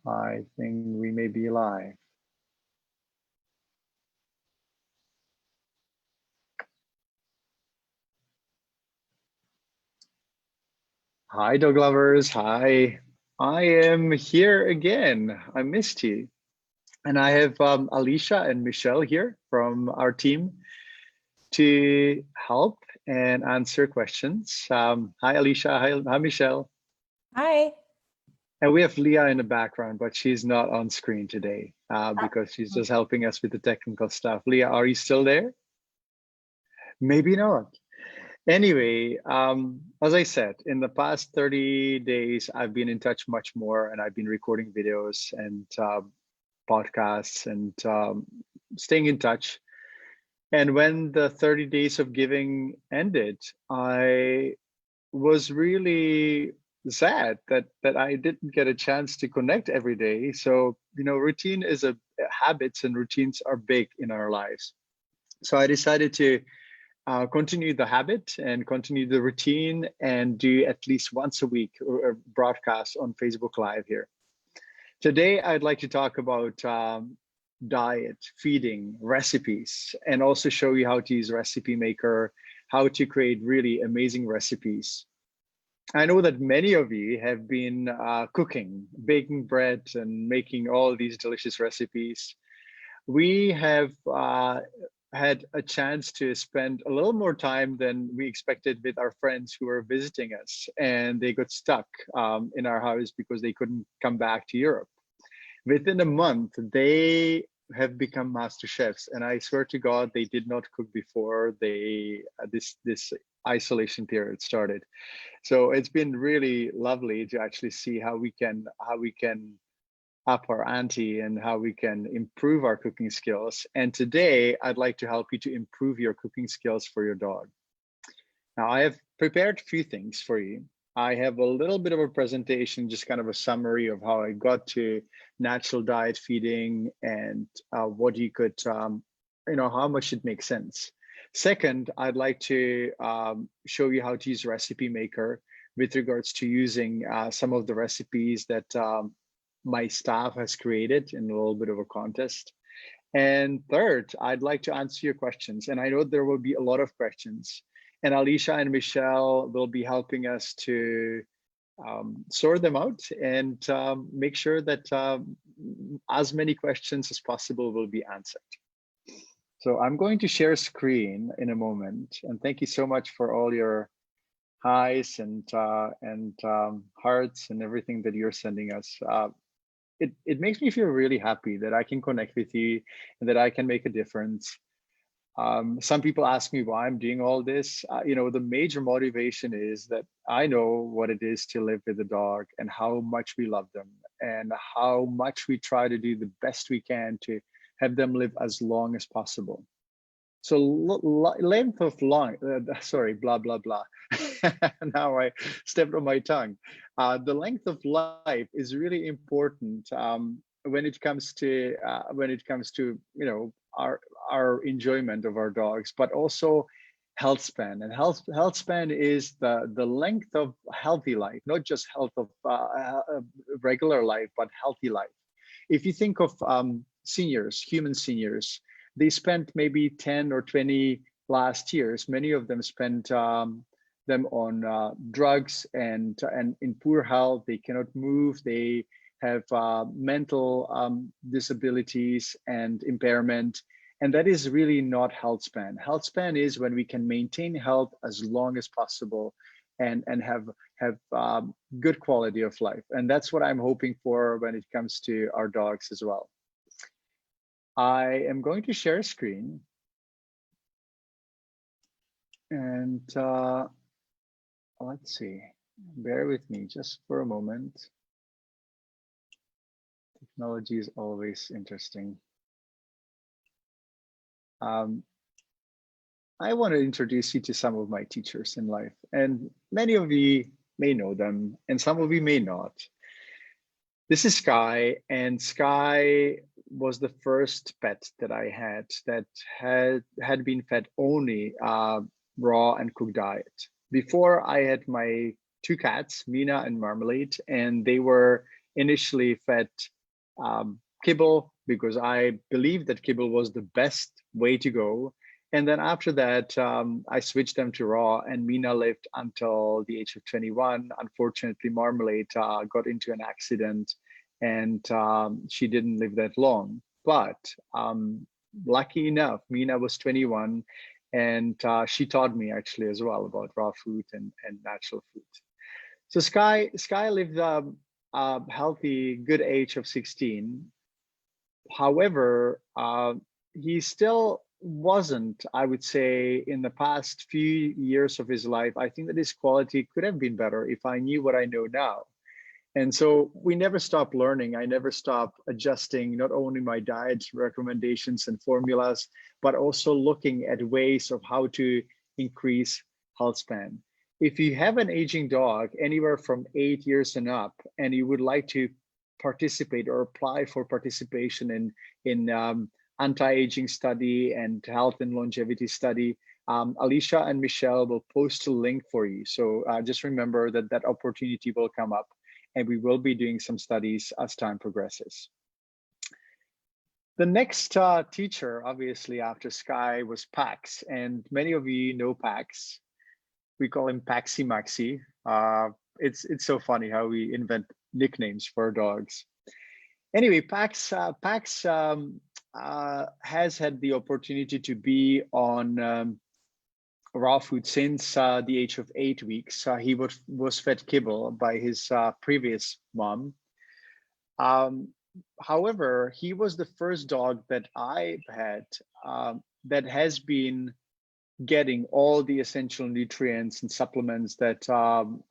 I think we may be live. Hi, dog lovers. Hi. I am here again. I missed you. And I have Alicia and Michelle here from our team to help and answer questions. Hi, Alicia. Hi, Michelle. Hi. And we have Leah in the background, but she's not on screen today because she's just helping us with the technical stuff. Leah, are you still there? Maybe not. Anyway, as I said, in the past 30 days, I've been in touch much more and I've been recording videos and podcasts and staying in touch. And when the 30 days of giving ended, I was really sad that I didn't get a chance to connect every day. So, routine is habits and routines are big in our lives. So I decided to continue the habit and continue the routine and do at least once a week or broadcast on Facebook Live here. Today, I'd like to talk about diet, feeding, recipes, and also show you how to use Recipe Maker, how to create really amazing recipes. I know that many of you have been cooking, baking bread and making all these delicious recipes. We have had a chance to spend a little more time than we expected with our friends who were visiting us, and they got stuck in our house because they couldn't come back to Europe. Within a month, they have become master chefs, and I swear to God, they did not cook before this isolation period started. So it's been really lovely to actually see how we can up our ante and how we can improve our cooking skills. And today, I'd like to help you to improve your cooking skills for your dog. Now, I have prepared a few things for you. I have a little bit of a presentation, just kind of a summary of how I got to natural diet feeding and what you could, how much it makes sense. Second, I'd like to show you how to use Recipe Maker with regards to using some of the recipes that my staff has created in a little bit of a contest. And third, I'd like to answer your questions. And I know there will be a lot of questions. And Alicia and Michelle will be helping us to sort them out and make sure that as many questions as possible will be answered. So I'm going to share screen in a moment. And thank you so much for all your highs and hearts and everything that you're sending us. It makes me feel really happy that I can connect with you and that I can make a difference. Some people ask me why I'm doing all this. The major motivation is that I know what it is to live with a dog and how much we love them and how much we try to do the best we can to have them live as long as possible. So length of long, sorry, blah, blah, blah. Now I stepped on my tongue. The length of life is really important when it comes to our enjoyment of our dogs, but also health span. And health span is the length of healthy life, not just health of regular life, but healthy life. If you think of seniors, human seniors, they spent maybe 10 or 20 last years. Many of them spent them on drugs and in poor health. They cannot move. They have mental disabilities and impairment. And that is really not health span. Health span is when we can maintain health as long as possible and have good quality of life. And that's what I'm hoping for when it comes to our dogs as well. I am going to share a screen and let's see, bear with me just for a moment. Technology is always interesting. I want to introduce you to some of my teachers in life, and many of you may know them and some of you may not. This is Sky, and Sky was the first pet that I had that had been fed only raw and cooked diet. Before, I had my two cats, Mina and Marmalade, and they were initially fed kibble, because I believed that kibble was the best way to go. And then after that, I switched them to raw, and Mina lived until the age of 21. Unfortunately, Marmalade got into an accident, and she didn't live that long. But lucky enough, Mina was 21, and she taught me actually as well about raw food and natural food. So Sky lived a healthy, good age of 16. However, he still wasn't, I would say, in the past few years of his life, I think that his quality could have been better if I knew what I know now. And so we never stopped learning. I never stopped adjusting not only my diet recommendations and formulas, but also looking at ways of how to increase health span. If you have an aging dog anywhere from 8 years and up, and you would like to participate or apply for participation in anti-aging study and health and longevity study, Alicia and Michelle will post a link for you. So just remember that that opportunity will come up, and we will be doing some studies as time progresses. The next teacher, obviously, after Sky was Pax, and many of you know Pax. We call him Paxi Maxi. It's so funny how we invent nicknames for dogs. Anyway, Pax has had the opportunity to be on raw food since the age of 8 weeks. He was fed kibble by his previous mom. However, he was the first dog that I had that has been getting all the essential nutrients and supplements that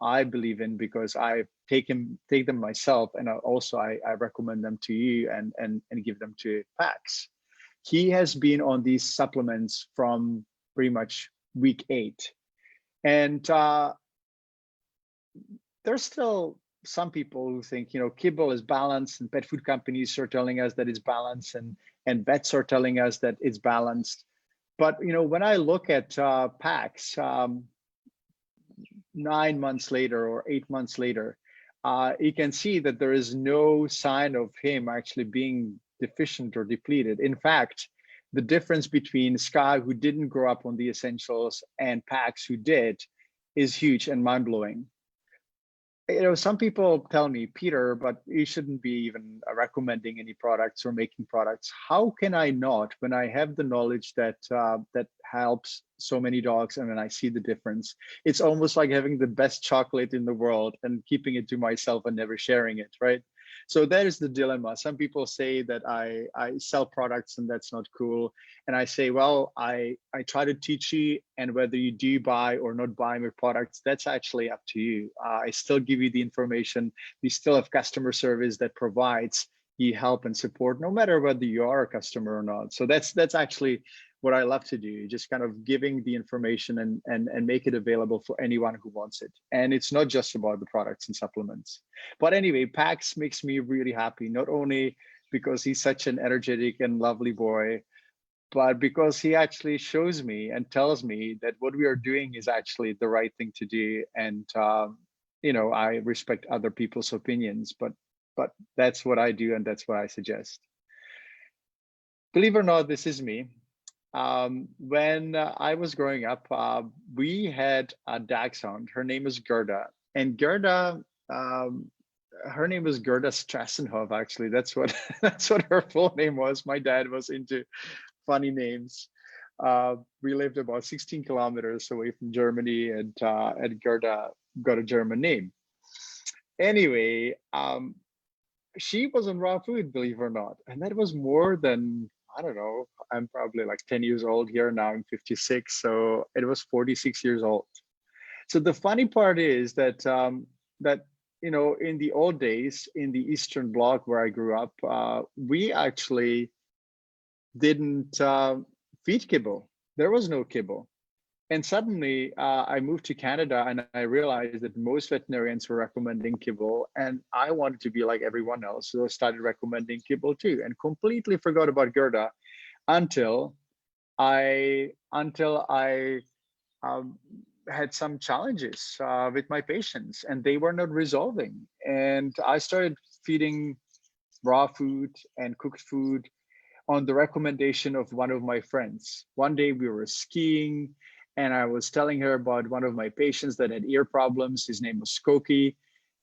I believe in, because I take them myself, and I recommend them to you and give them to Pax. He has been on these supplements from pretty much week 8, and there's still some people who think kibble is balanced, and pet food companies are telling us that it's balanced, and vets are telling us that it's balanced. But when I look at Pax 9 months later or 8 months later, you can see that there is no sign of him actually being deficient or depleted. In fact, the difference between Sky, who didn't grow up on the essentials, and Pax, who did, is huge and mind-blowing. Some people tell me, Peter, but you shouldn't be even recommending any products or making products. How can I not, when I have the knowledge that that helps so many dogs, and when I see the difference? It's almost like having the best chocolate in the world and keeping it to myself and never sharing it, right? So that is the dilemma. Some people say that I sell products and that's not cool. And I say, well, I try to teach you, and whether you do buy or not buy my products, that's actually up to you. I still give you the information. We still have customer service that provides you help and support, no matter whether you are a customer or not. So that's actually what I love to do, just kind of giving the information and make it available for anyone who wants it. And it's not just about the products and supplements. But anyway, Pax makes me really happy, not only because he's such an energetic and lovely boy, but because he actually shows me and tells me that what we are doing is actually the right thing to do. And I respect other people's opinions, but that's what I do, and that's what I suggest. Believe it or not, this is me. When I was growing up, we had a dachshund. Her name is Gerda, and Gerda, her name was Gerda Strassenhof. Actually, that's what her full name was. My dad was into funny names. We lived about 16 kilometers away from Germany, and Gerda got a German name. Anyway, she was on raw food, believe it or not, and that was more than, I don't know, I'm probably like 10 years old here now. I'm 56, so it was 46 years old. So the funny part is that in the old days, in the Eastern Bloc where I grew up, we actually didn't feed kibble. There was no kibble. And suddenly I moved to Canada, and I realized that most veterinarians were recommending kibble, and I wanted to be like everyone else. So I started recommending kibble too, and completely forgot about Gerda until I had some challenges with my patients, and they were not resolving. And I started feeding raw food and cooked food on the recommendation of one of my friends. One day we were skiing and I was telling her about one of my patients that had ear problems. His name was Skokie,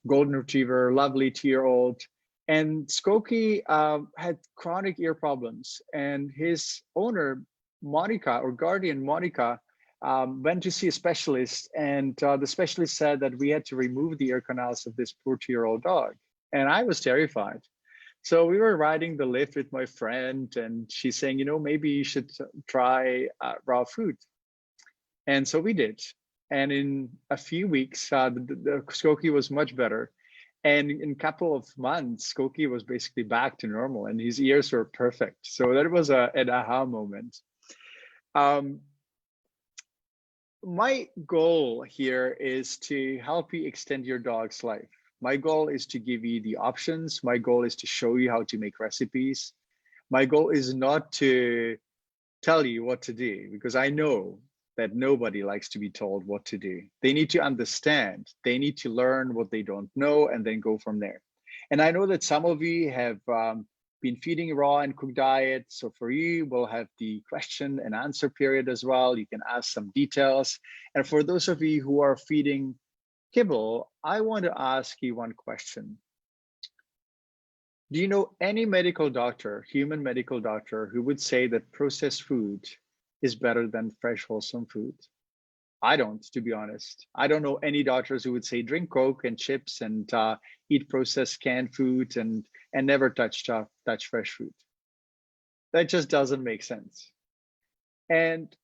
golden retriever, lovely 2-year-old. And Skokie had chronic ear problems. And his owner, Monica, or guardian, Monica, went to see a specialist. And the specialist said that we had to remove the ear canals of this poor 2-year-old dog. And I was terrified. So we were riding the lift with my friend, and she's saying, you know, maybe you should try raw food. And so we did. And in a few weeks, the Skokie was much better. And in a couple of months, Skokie was basically back to normal and his ears were perfect. So that was an aha moment. My goal here is to help you extend your dog's life. My goal is to give you the options. My goal is to show you how to make recipes. My goal is not to tell you what to do, because I know that nobody likes to be told what to do. They need to understand. They need to learn what they don't know and then go from there. And I know that some of you have been feeding raw and cooked diet. So for you, we'll have the question and answer period as well. You can ask some details. And for those of you who are feeding kibble, I want to ask you one question. Do you know any medical doctor, human medical doctor, who would say that processed food is better than fresh, wholesome food? I don't, to be honest. I don't know any doctors who would say drink Coke and chips and eat processed canned food and never touch fresh food. That just doesn't make sense. And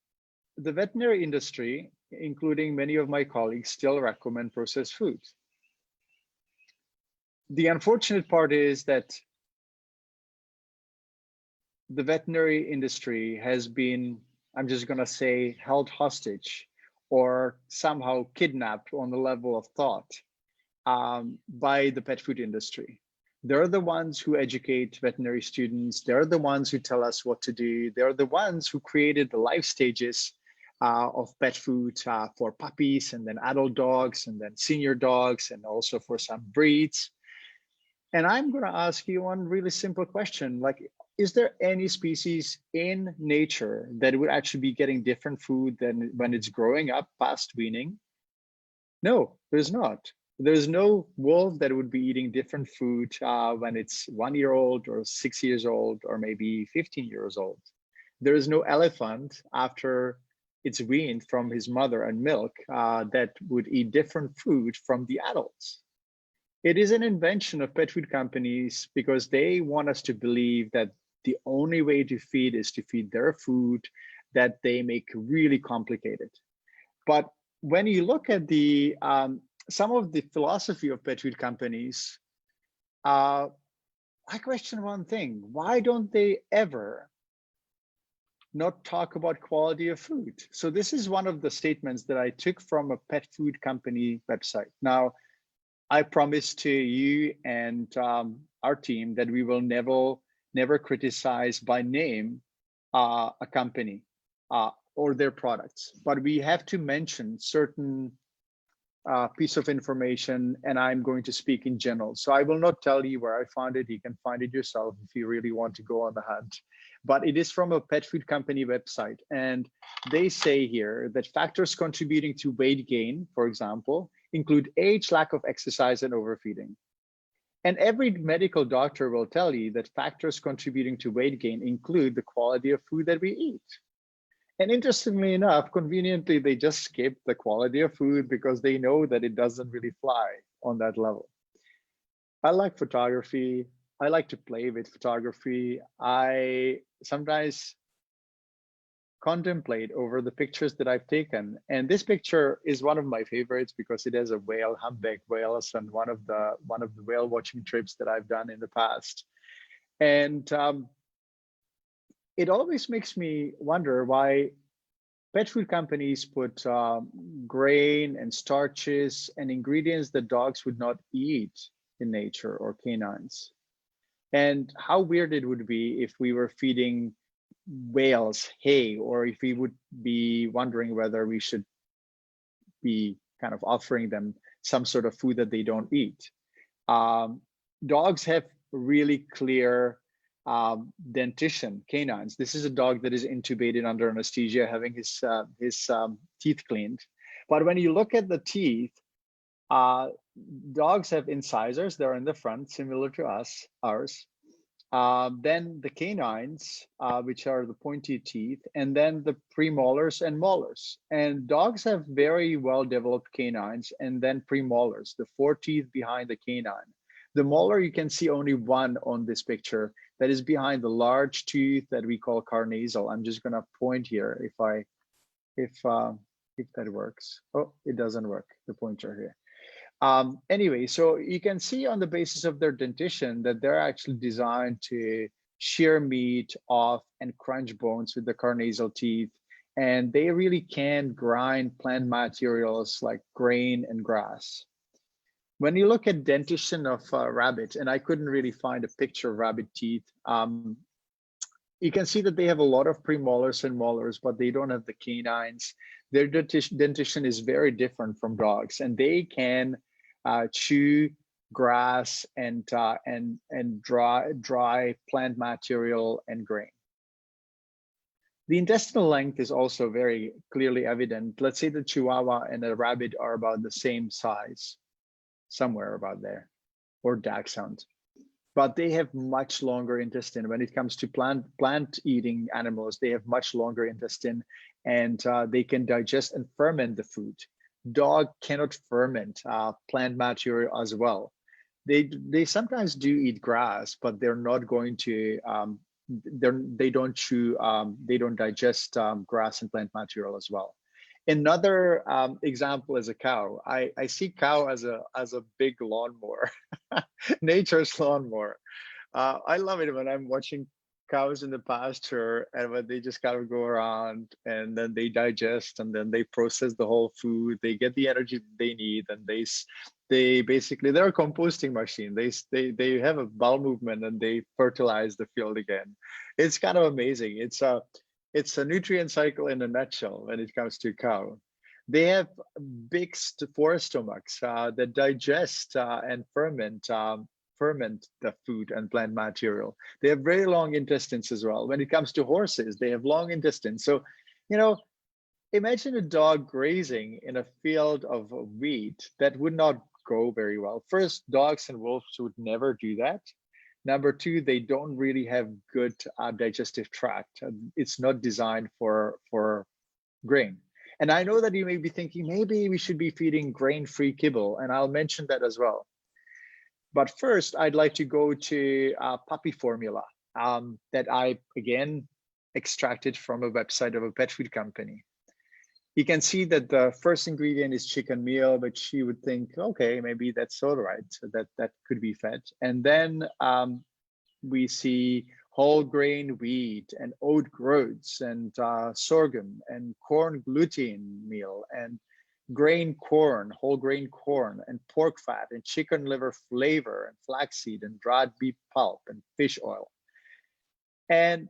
the veterinary industry, including many of my colleagues, still recommend processed food. The unfortunate part is that the veterinary industry has been, I'm just going to say, held hostage or somehow kidnapped on the level of thought by the pet food industry. They're the ones who educate veterinary students. They're the ones who tell us what to do. They're the ones who created the life stages of pet food for puppies and then adult dogs and then senior dogs and also for some breeds. And I'm going to ask you one really simple question, like, is there any species in nature that would actually be getting different food than when it's growing up past weaning? No, there's not. There's no wolf that would be eating different food when it's 1 year old or 6 years old or maybe 15 years old. There is no elephant after it's weaned from his mother and milk that would eat different food from the adults. It is an invention of pet food companies because they want us to believe that the only way to feed is to feed their food that they make really complicated. But when you look at the some of the philosophy of pet food companies, I question one thing: why don't they ever not talk about quality of food? So this is one of the statements that I took from a pet food company website. Now, I promise to you and our team that we will never criticize by name a company or their products, but we have to mention certain piece of information, and I'm going to speak in general. So I will not tell you where I found it. You can find it yourself if you really want to go on the hunt. But it is from a pet food company website. And they say here that factors contributing to weight gain, for example, include age, lack of exercise, and overfeeding. And every medical doctor will tell you that factors contributing to weight gain include the quality of food that we eat. And interestingly enough, conveniently, they just skip the quality of food because they know that it doesn't really fly on that level. I like photography. I like to play with photography. I sometimes contemplate over the pictures that I've taken. And this picture is one of my favorites because it has a whale, humpback whales, and one of the whale watching trips that I've done in the past. And it always makes me wonder why pet food companies put grain and starches and ingredients that dogs would not eat in nature or canines. And how weird it would be if we were feeding whales hay, or if we would be wondering whether we should be kind of offering them some sort of food that they don't eat. Dogs have really clear dentition, canines. This is a dog that is intubated under anesthesia, having his teeth cleaned. But when you look at the teeth, dogs have incisors. They're in the front, similar to ours. Then the canines, which are the pointy teeth, and then the premolars and molars. And dogs have very well-developed canines, and then premolars, the 4 teeth behind the canine. The molar, you can see only one on this picture that is behind the large tooth that we call carnasal. I'm just gonna point here if that works. Oh, it doesn't work, the pointer here. Anyway, so you can see on the basis of their dentition that they're actually designed to shear meat off and crunch bones with the carnasal teeth. And they really can grind plant materials like grain and grass. When you look at dentition of rabbit, and I couldn't really find a picture of rabbit teeth, you can see that they have a lot of premolars and molars, but they don't have the canines. Their dentition is very different from dogs, and they can chew grass and dry plant material and grain. The intestinal length is also very clearly evident. Let's say the Chihuahua and a rabbit are about the same size, somewhere about there, or dachshund. But they have much longer intestine. When it comes to plant-eating animals, they have much longer intestine, and they can digest and ferment the food. Dog cannot ferment plant material as well. They sometimes do eat grass, but they're not going to. They don't chew. They don't digest grass and plant material as well. Another example is a cow. I see cow as a big lawnmower, nature's lawnmower. I love it when I'm watching cows in the pasture and when they just kind of go around and then they digest and then they process the whole food. They get the energy they need, and they basically, they're a composting machine. They have a bowel movement and they fertilize the field again. It's kind of amazing. It's a nutrient cycle in a nutshell when it comes to cow. They have big 4 stomachs that digest and ferment the food and plant material. They have very long intestines as well. When it comes to horses, they have long intestines. So, imagine a dog grazing in a field of wheat. That would not go very well. First, dogs and wolves would never do that. Number 2, they don't really have good digestive tract. It's not designed for grain. And I know that you may be thinking, maybe we should be feeding grain-free kibble, and I'll mention that as well. But first, I'd like to go to puppy formula that I, again, extracted from a website of a pet food company. You can see that the first ingredient is chicken meal, which you would think, okay, maybe that's all right. So that could be fed. And then we see whole grain wheat and oat groats and sorghum and corn gluten meal and grain corn, whole grain corn and pork fat and chicken liver flavor and flaxseed and dried beef pulp and fish oil. And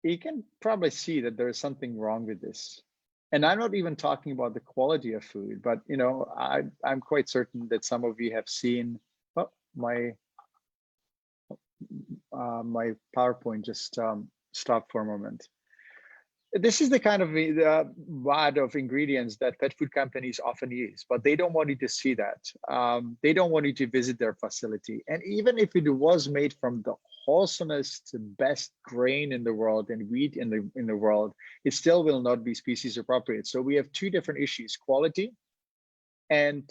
you can probably see that there is something wrong with this. And I'm not even talking about the quality of food, but I'm quite certain that some of you have seen. Oh, my PowerPoint just stopped for a moment. This is the kind of wad of ingredients that pet food companies often use, but they don't want you to see that. They don't want you to visit their facility. And even if it was made from the wholesomest, best grain in the world and wheat in the world, it still will not be species appropriate. So we have 2 different issues: quality and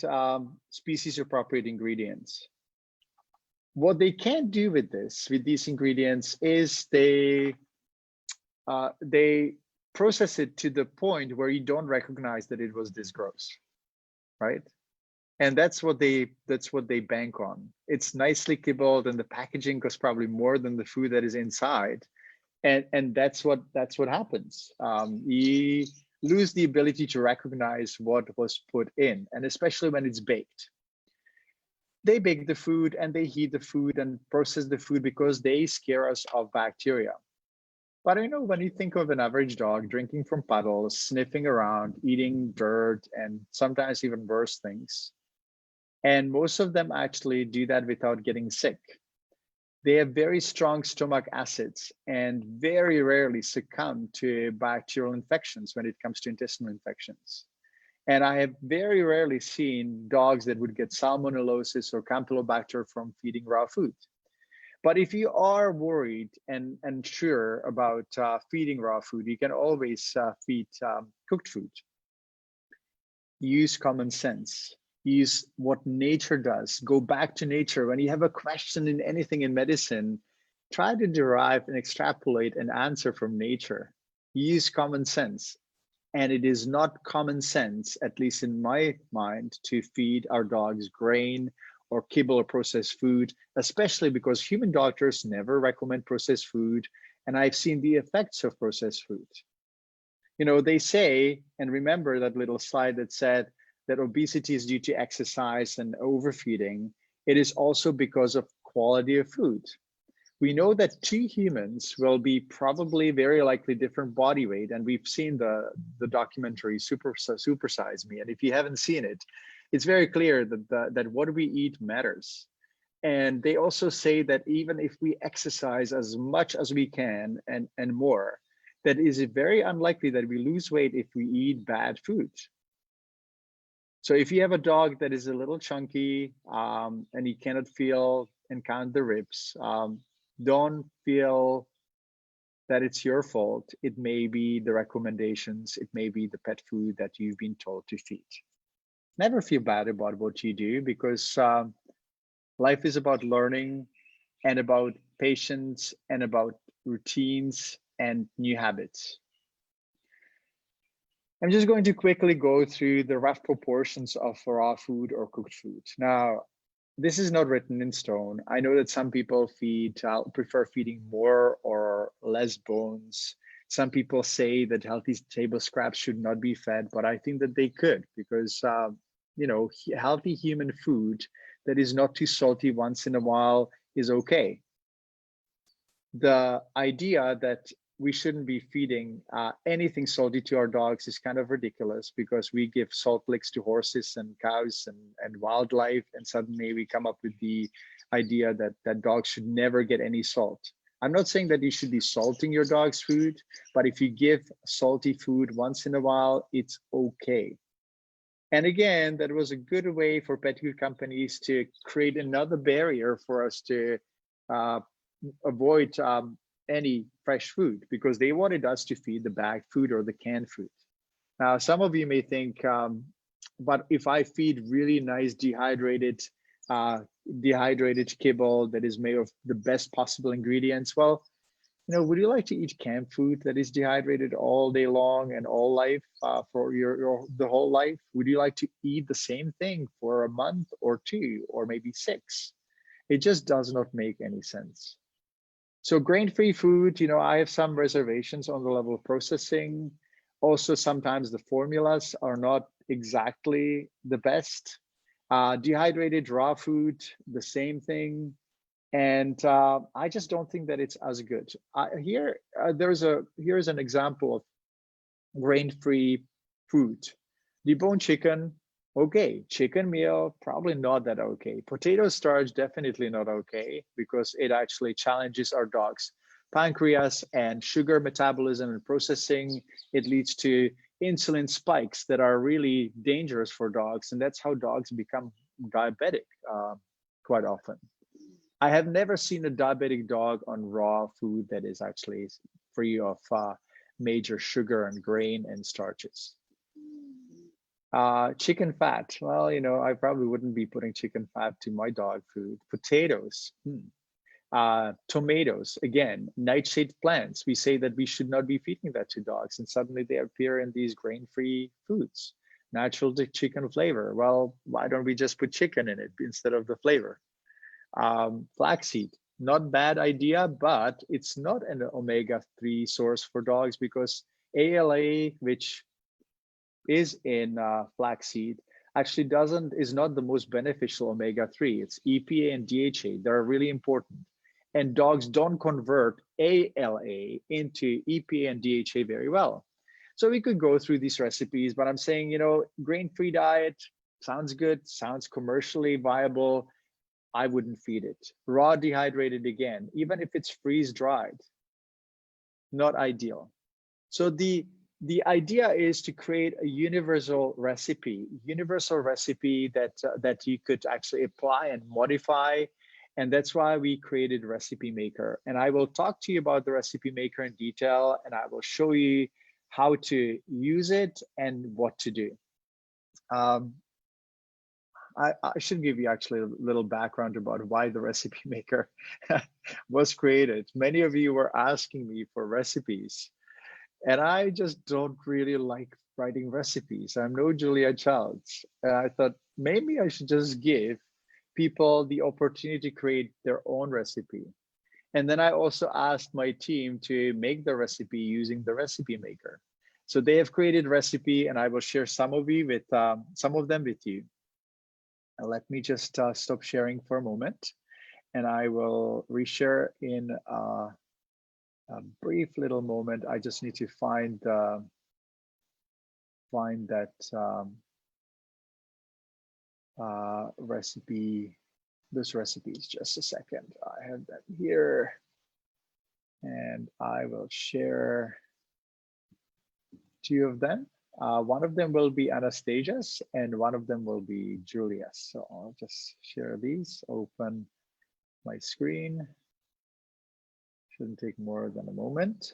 species appropriate ingredients. What they can't do with these ingredients is they process it to the point where you don't recognize that it was this gross, right? And that's what they bank on. It's nicely kibbled, and the packaging costs probably more than the food that is inside, and that's what happens. You lose the ability to recognize what was put in, and especially when it's baked. They bake the food and they heat the food and process the food because they scare us of bacteria. But when you think of an average dog drinking from puddles, sniffing around, eating dirt, and sometimes even worse things, And most of them actually do that without getting sick. They have very strong stomach acids and very rarely succumb to bacterial infections when it comes to intestinal infections. And I have very rarely seen dogs that would get salmonellosis or campylobacter from feeding raw food. But if you are worried and sure about feeding raw food, you can always feed cooked food. Use common sense. Use what nature does. Go back to nature. When you have a question in anything in medicine, try to derive and extrapolate an answer from nature. Use common sense. And it is not common sense, at least in my mind, to feed our dogs grain or kibble or processed food, especially because human doctors never recommend processed food. And I've seen the effects of processed food. They say, and remember that little slide that said that obesity is due to exercise and overfeeding. It is also because of quality of food. We know that two humans will be probably very likely different body weight. And we've seen the documentary Super Size Me. And if you haven't seen it, it's very clear that what we eat matters. And they also say that even if we exercise as much as we can and more, that is very unlikely that we lose weight if we eat bad food. So if you have a dog that is a little chunky and you cannot feel and count the ribs, don't feel that it's your fault. It may be the recommendations, it may be the pet food that you've been told to feed. Never feel bad about what you do, because life is about learning and about patience and about routines and new habits. I'm just going to quickly go through the rough proportions of raw food or cooked food. Now, this is not written in stone. I know that some people prefer feeding more or less bones. Some people say that healthy table scraps should not be fed, but I think that they could, because healthy human food that is not too salty once in a while is okay. The idea that we shouldn't be feeding anything salty to our dogs is kind of ridiculous, because we give salt licks to horses and cows and wildlife, and suddenly we come up with the idea that dogs should never get any salt. I'm not saying that you should be salting your dog's food, but if you give salty food once in a while, it's okay. And again, that was a good way for pet food companies to create another barrier for us to avoid any fresh food, because they wanted us to feed the bagged food or the canned food. Now, some of you may think, but if I feed really nice dehydrated kibble that is made of the best possible ingredients, well, would you like to eat canned food that is dehydrated all day long and all life for the whole life? Would you like to eat the same thing for a month or two or maybe 6? It just does not make any sense. So grain-free food, I have some reservations on the level of processing. Also, sometimes the formulas are not exactly the best. Dehydrated raw food, the same thing. And I just don't think that it's as good. Here's an example of grain-free food. Deboned chicken, okay. Chicken meal, probably not that okay. Potato starch, definitely not okay, because it actually challenges our dogs' pancreas and sugar metabolism and processing. It leads to insulin spikes that are really dangerous for dogs, and that's how dogs become diabetic quite often. I have never seen a diabetic dog on raw food that is actually free of major sugar and grain and starches. Chicken fat. Well, I probably wouldn't be putting chicken fat to my dog food. Potatoes. Tomatoes, again, nightshade plants. We say that we should not be feeding that to dogs, and suddenly they appear in these grain-free foods. Natural chicken flavor. Well, why don't we just put chicken in it instead of the flavor? Flaxseed, not bad idea, but it's not an omega-3 source for dogs, because ALA, which is in flaxseed, actually is not the most beneficial omega-3. It's EPA and DHA. They're really important. And dogs don't convert ALA into EPA and DHA very well. So we could go through these recipes, but I'm saying, grain-free diet, sounds good, sounds commercially viable. I wouldn't feed it. Raw dehydrated again, even if it's freeze dried, not ideal. So the idea is to create a universal recipe that you could actually apply and modify. And that's why we created Recipe Maker. And I will talk to you about the Recipe Maker in detail, and I will show you how to use it and what to do. I should give you actually a little background about why the Recipe Maker was created. Many of you were asking me for recipes, and I just don't really like writing recipes. I'm no Julia Childs. And I thought maybe I should just give people the opportunity to create their own recipe. And then I also asked my team to make the recipe using the Recipe Maker. So they have created recipe, and I will share some of them with you. And let me just stop sharing for a moment, and I will reshare in a brief little moment. I just need to find that recipe, those recipes. Just a second. I have that here, and I will share two of them. One of them will be Anastasia's, and one of them will be Julia's. So I'll just share these, open my screen. Shouldn't take more than a moment.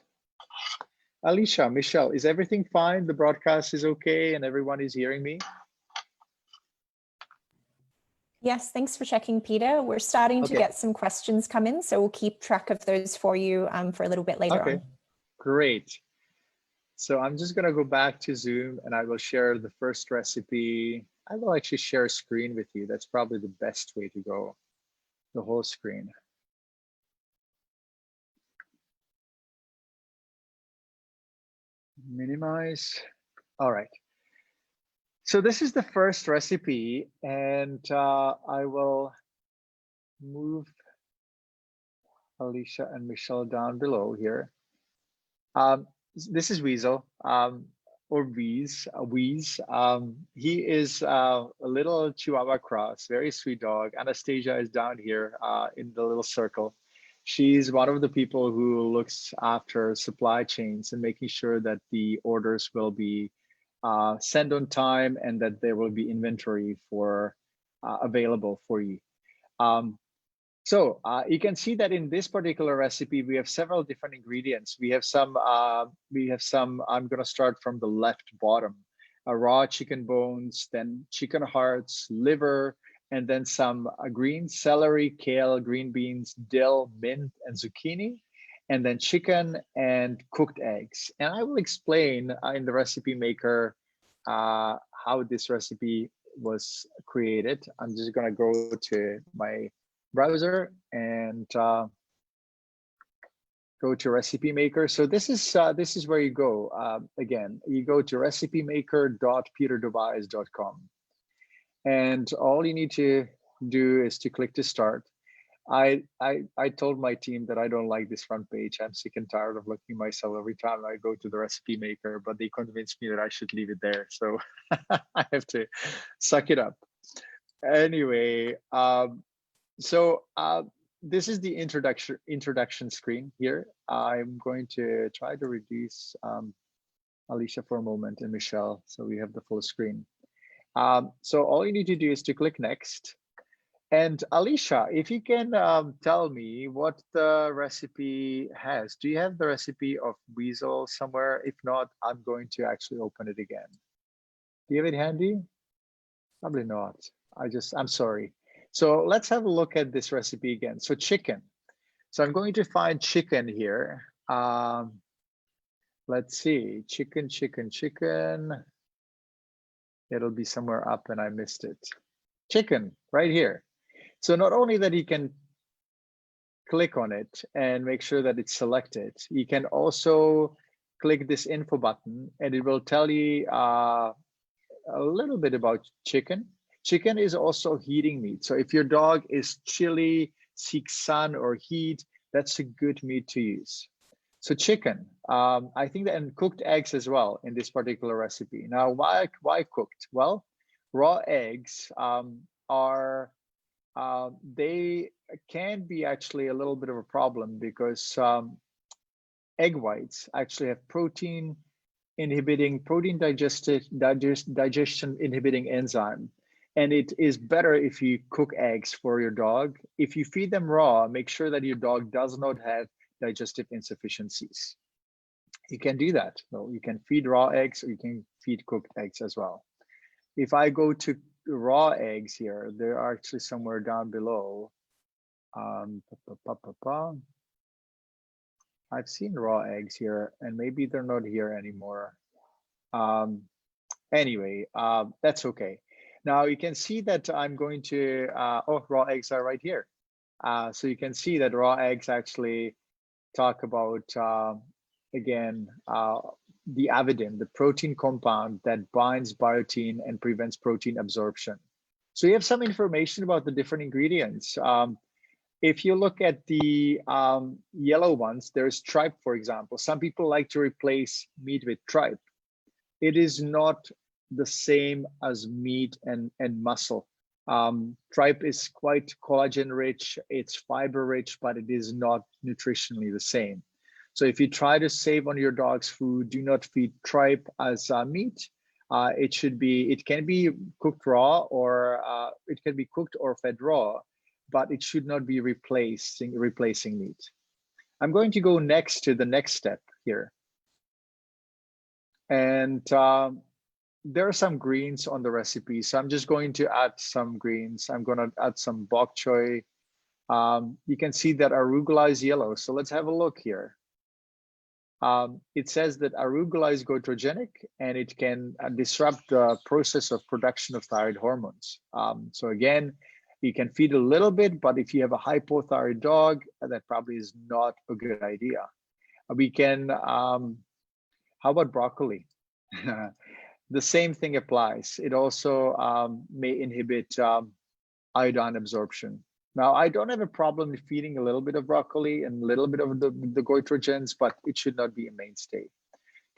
Alicia, Michelle, is everything fine? The broadcast is okay and everyone is hearing me? Yes, thanks for checking, Peter. We're starting to get some questions come in, so we'll keep track of those for you for a little bit later on. Great. So I'm just going to go back to Zoom, and I will share the first recipe. I will actually share a screen with you. That's probably the best way to go, the whole screen. Minimize. All right. So this is the first recipe, and I will move Alicia and Michelle down below here. This is Weasel, or Wheeze. He is a little Chihuahua cross, very sweet dog. Anastasia is down here in the little circle. She's one of the people who looks after supply chains and making sure that the orders will be sent on time and that there will be inventory for available for you. So you can see that in this particular recipe, we have several different ingredients. We have some, I'm gonna start from the left bottom, raw chicken bones, then chicken hearts, liver, and then some green celery, kale, green beans, dill, mint, and zucchini, and then chicken and cooked eggs. And I will explain in the Recipe Maker how this recipe was created. I'm just gonna go to my browser and go to Recipe Maker. So this is where you go. Again, you go to recipemaker.peterdobias.com, and all you need to do is to click to start. I told my team that I don't like this front page. I'm sick and tired of looking myself every time I go to the Recipe Maker, but they convinced me that I should leave it there. So I have to suck it up. Anyway, so this is the introduction screen here. I'm going to try to reduce Alicia for a moment and Michelle, so we have the full screen. So all you need to do is to click next. And Alicia, if you can tell me what the recipe has. Do you have the recipe of Weasel somewhere? If not, I'm going to actually open it again. Do you have it handy? Probably not. I'm sorry. So let's have a look at this recipe again. So chicken. So I'm going to find chicken here. Let's see, chicken. It'll be somewhere up and I missed it. Chicken, right here. So not only that you can click on it and make sure that it's selected, you can also click this info button and it will tell you a little bit about chicken. Chicken is also heating meat. So if your dog is chilly, seeks sun or heat, that's a good meat to use. So chicken, I think that, and cooked eggs as well in this particular recipe. Now, why cooked? Well, raw eggs are they can be actually a little bit of a problem because egg whites actually have protein digestion inhibiting enzyme. And it is better if you cook eggs for your dog. If you feed them raw, make sure that your dog does not have digestive insufficiencies. You can do that. So you can feed raw eggs or you can feed cooked eggs as well. If I go to raw eggs here, they're actually somewhere down below. I've seen raw eggs here and maybe they're not here anymore. Anyway, that's okay. Now you can see that I'm going to, oh, raw eggs are right here. So you can see that raw eggs actually talk about, again, the avidin, the protein compound that binds biotin and prevents protein absorption. So you have some information about the different ingredients. If you look at the yellow ones, there's tripe, for example. Some people like to replace meat with tripe. It is not the same as meat and muscle. Tripe is quite collagen rich, it's fiber rich, but it is not nutritionally the same. So if you try to save on your dog's food, do not feed tripe as meat. It can be cooked raw or it can be cooked or fed raw, but it should not be replacing meat. I'm going to go next to the next step here. And there are some greens on the recipe. So I'm just going to add some greens. I'm going to add some bok choy. You can see that arugula is yellow. So let's have a look here. It says that arugula is goitrogenic and it can disrupt the process of production of thyroid hormones. So again, you can feed a little bit, but if you have a hypothyroid dog, that probably is not a good idea. We can, how about broccoli? The same thing applies. It also may inhibit iodine absorption. Now, I don't have a problem feeding a little bit of broccoli and a little bit of the goitrogens, but it should not be a mainstay.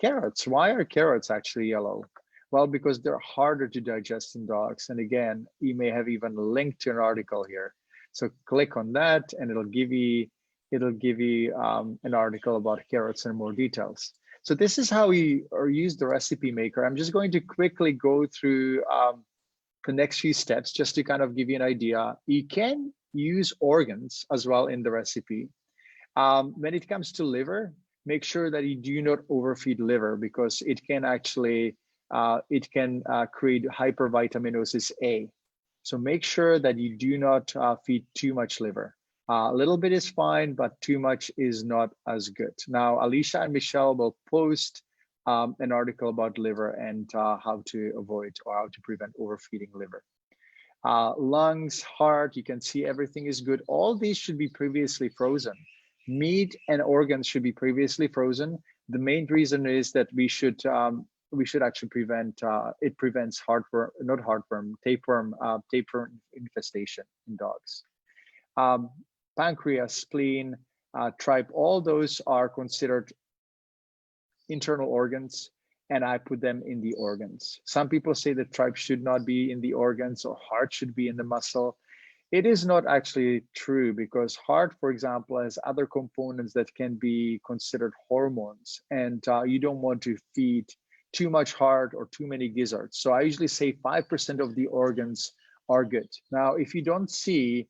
Carrots, why are carrots actually yellow? Well, because they're harder to digest in dogs. And again, you may have even linked to an article here. So click on that and it'll give you an article about carrots and more details. So this is how we use the recipe maker. I'm just going to quickly go through the next few steps just to kind of give you an idea. You can use organs as well in the recipe. When it comes to liver, make sure that you do not overfeed liver because it can actually create hypervitaminosis A. So make sure that you do not feed too much liver. A little bit is fine, but too much is not as good. Now, Alicia and Michelle will post an article about liver and how to avoid or how to prevent overfeeding liver. Lungs, heart, you can see everything is good. All these should be previously frozen. Meat and organs should be previously frozen. The main reason is that we should actually prevent, it prevents tapeworm infestation in dogs. Pancreas, spleen, tripe, all those are considered internal organs, and I put them in the organs. Some people say that tripe should not be in the organs or heart should be in the muscle. It is not actually true because heart, for example, has other components that can be considered hormones, and you don't want to feed too much heart or too many gizzards. So I usually say 5% of the organs are good. Now, if you don't see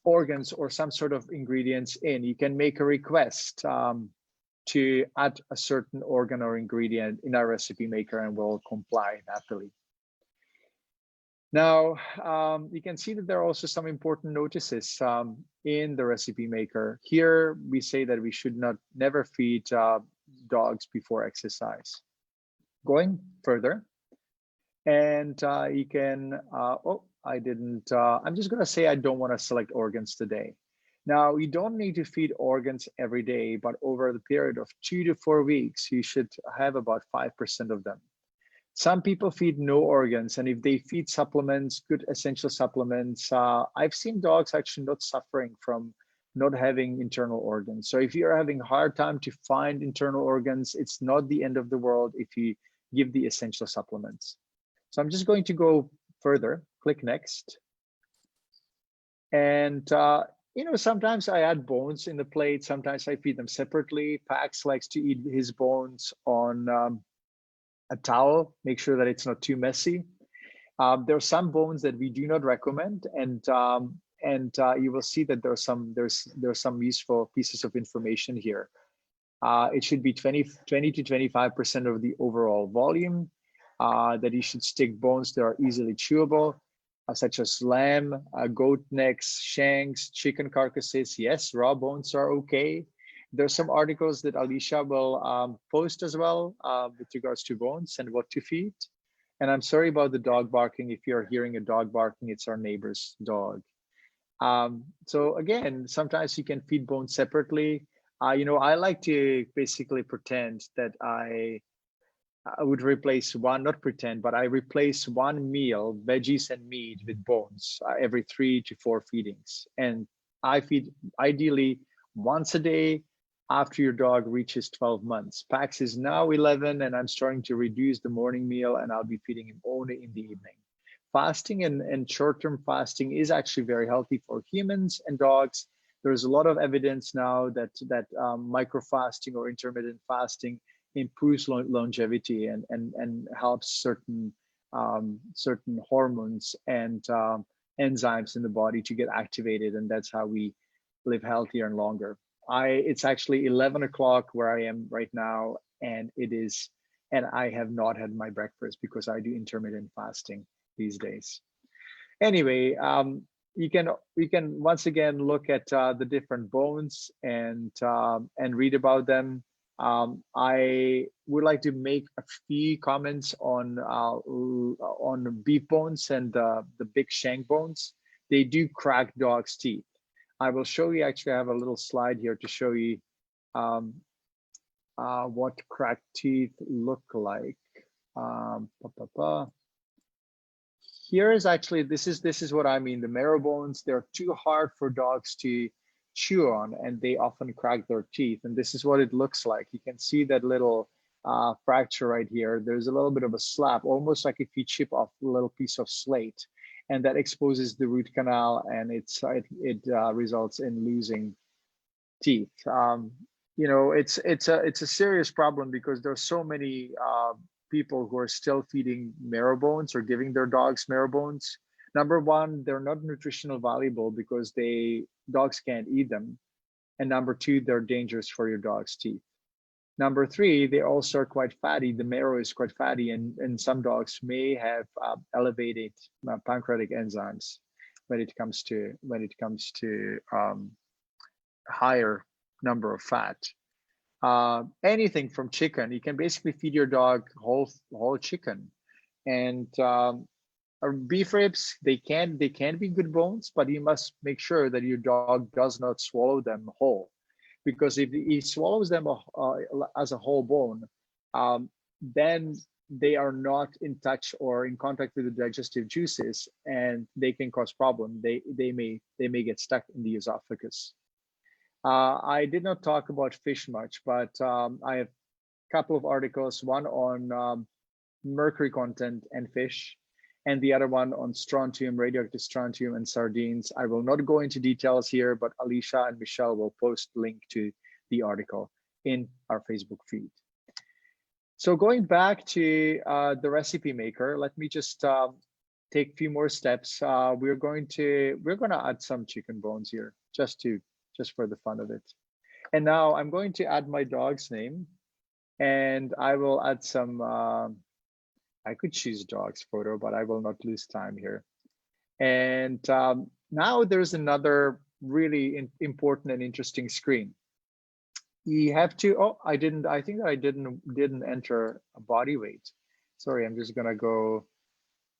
organs or some sort of ingredients in, you can make a request to add a certain organ or ingredient in our recipe maker and we'll comply happily. Now, you can see that there are also some important notices in the recipe maker. Here, we say that we should never feed dogs before exercise. Going further, and you can, I'm just gonna say I don't wanna select organs today. Now, you don't need to feed organs every day, but over the period of 2 to 4 weeks, you should have about 5% of them. Some people feed no organs, and if they feed supplements, good essential supplements, I've seen dogs actually not suffering from not having internal organs. So if you're having a hard time to find internal organs, it's not the end of the world if you give the essential supplements. So I'm just going to go further, click next. And, sometimes I add bones in the plate. Sometimes I feed them separately. Pax likes to eat his bones on a towel, make sure that it's not too messy. There are some bones that we do not recommend, and you will see that there's some useful pieces of information here. It should be 20 to 25% of the overall volume. That you should stick bones that are easily chewable, such as lamb, goat necks, shanks, chicken carcasses. Yes, raw bones are okay. There's some articles that Alicia will post as well with regards to bones and what to feed. And I'm sorry about the dog barking. If you're hearing a dog barking, it's our neighbor's dog. So again, sometimes you can feed bones separately. I like to basically pretend that I would replace not pretend, but I replace one meal, veggies and meat, with bones every 3 to 4 feedings. And I feed ideally once a day after your dog reaches 12 months. Pax is now 11, and I'm starting to reduce the morning meal, and I'll be feeding him only in the evening. Fasting and short-term fasting is actually very healthy for humans and dogs. There's a lot of evidence now that micro-fasting or intermittent fasting improves longevity and helps certain hormones and enzymes in the body to get activated, and that's how we live healthier and longer. It's actually 11 o'clock where I am right now, and I have not had my breakfast because I do intermittent fasting these days. Anyway, we can once again look at the different bones and read about them. I would like to make a few comments on beef bones and the big shank bones. They do crack dogs' teeth. I will show you. Actually, I have a little slide here to show you what cracked teeth look like. Here is actually, this is what I mean. The marrow bones, they're too hard for dogs to chew on, and they often crack their teeth. And this is what it looks like. You can see that little fracture right here. There's a little bit of a slap, almost like if you chip off a little piece of slate, and that exposes the root canal, and it results in losing teeth. It's a serious problem because there's so many people who are still feeding marrow bones or giving their dogs marrow bones. Number one, they're not nutritional valuable because dogs can't eat them. And number two, they're dangerous for your dog's teeth. Number three, they also are quite fatty. The marrow is quite fatty, and some dogs may have elevated pancreatic enzymes when it comes to higher number of fat. Anything from chicken, you can basically feed your dog whole chicken, and beef ribs. They can be good bones, but you must make sure that your dog does not swallow them whole, because if he swallows them as a whole bone, then they are not in touch or in contact with the digestive juices, and they can cause problem. They may get stuck in the esophagus. I did not talk about fish much, but I have a couple of articles, one on mercury content and fish, and the other one on strontium, radioactive strontium, and sardines. I will not go into details here, but Alicia and Michelle will post link to the article in our Facebook feed. So going back to the recipe maker, let me just take a few more steps. We're going to add some chicken bones here, just for the fun of it. And now I'm going to add my dog's name, and I will add some, I could choose dog's photo, but I will not lose time here. And now there's another really important and interesting screen. You have to, I think that I didn't enter a body weight. Sorry, I'm just gonna go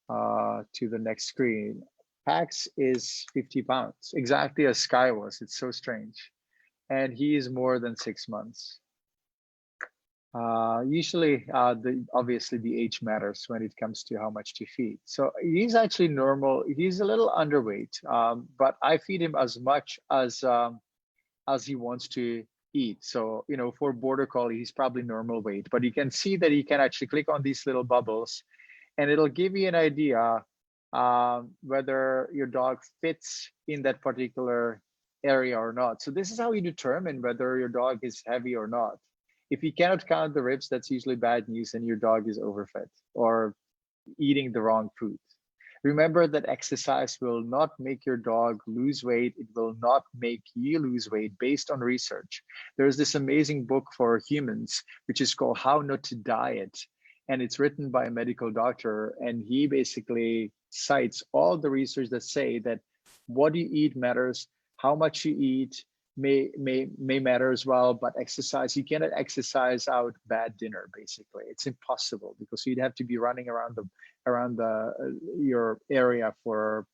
to the next screen. Pax is 50 pounds, exactly as Sky was. It's so strange. And he is more than 6 months. Usually, obviously the age matters when it comes to how much to feed. So he's actually normal. He's a little underweight, but I feed him as much as he wants to eat. So, for Border Collie, he's probably normal weight, but you can see that he can actually click on these little bubbles, and it'll give you an idea whether your dog fits in that particular area or not. So this is how you determine whether your dog is heavy or not. If you cannot count the ribs, that's usually bad news and your dog is overfed or eating the wrong food. Remember that exercise will not make your dog lose weight. It will not make you lose weight based on research. There's this amazing book for humans, which is called How Not to Diet. And it's written by a medical doctor. And he basically cites all the research that say that what you eat matters, how much you eat may matter as well, but exercise, you cannot exercise out bad dinner. Basically, it's impossible because you'd have to be running around your area for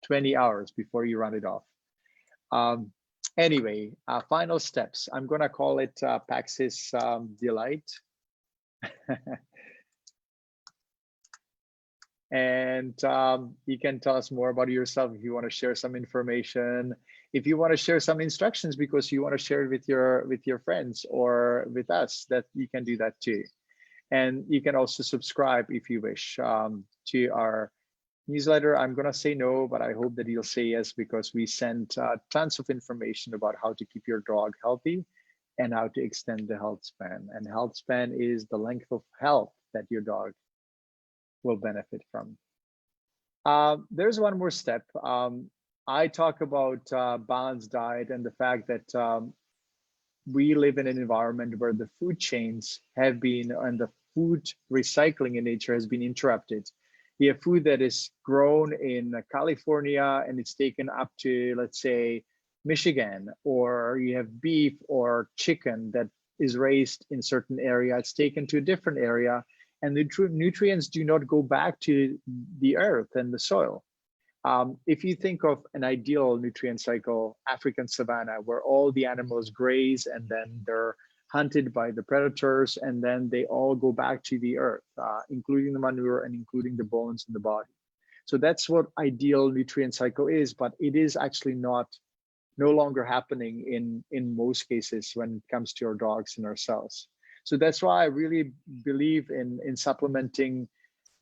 20 hours before you run it off. Anyway, final steps. I'm gonna call it Pax's Delight. And you can tell us more about yourself if you want to share some information, if you want to share some instructions because you want to share it with your friends or with us, that you can do that too. And you can also subscribe if you wish to our newsletter. I'm going to say no, but I hope that you'll say yes, because we send tons of information about how to keep your dog healthy and how to extend the health span. And health span is the length of health that your dog will benefit from. There's one more step. I talk about balanced diet and the fact that we live in an environment where the food chains have been, and the food recycling in nature has been interrupted. You have food that is grown in California and it's taken up to, let's say, Michigan, or you have beef or chicken that is raised in certain area, it's taken to a different area, and the nutrients do not go back to the earth and the soil. If you think of an ideal nutrient cycle, African savanna, where all the animals graze and then they're hunted by the predators, and then they all go back to the earth, including the manure and including the bones in the body. So that's what ideal nutrient cycle is, but it is actually no longer happening in most cases when it comes to our dogs and ourselves. So that's why I really believe in supplementing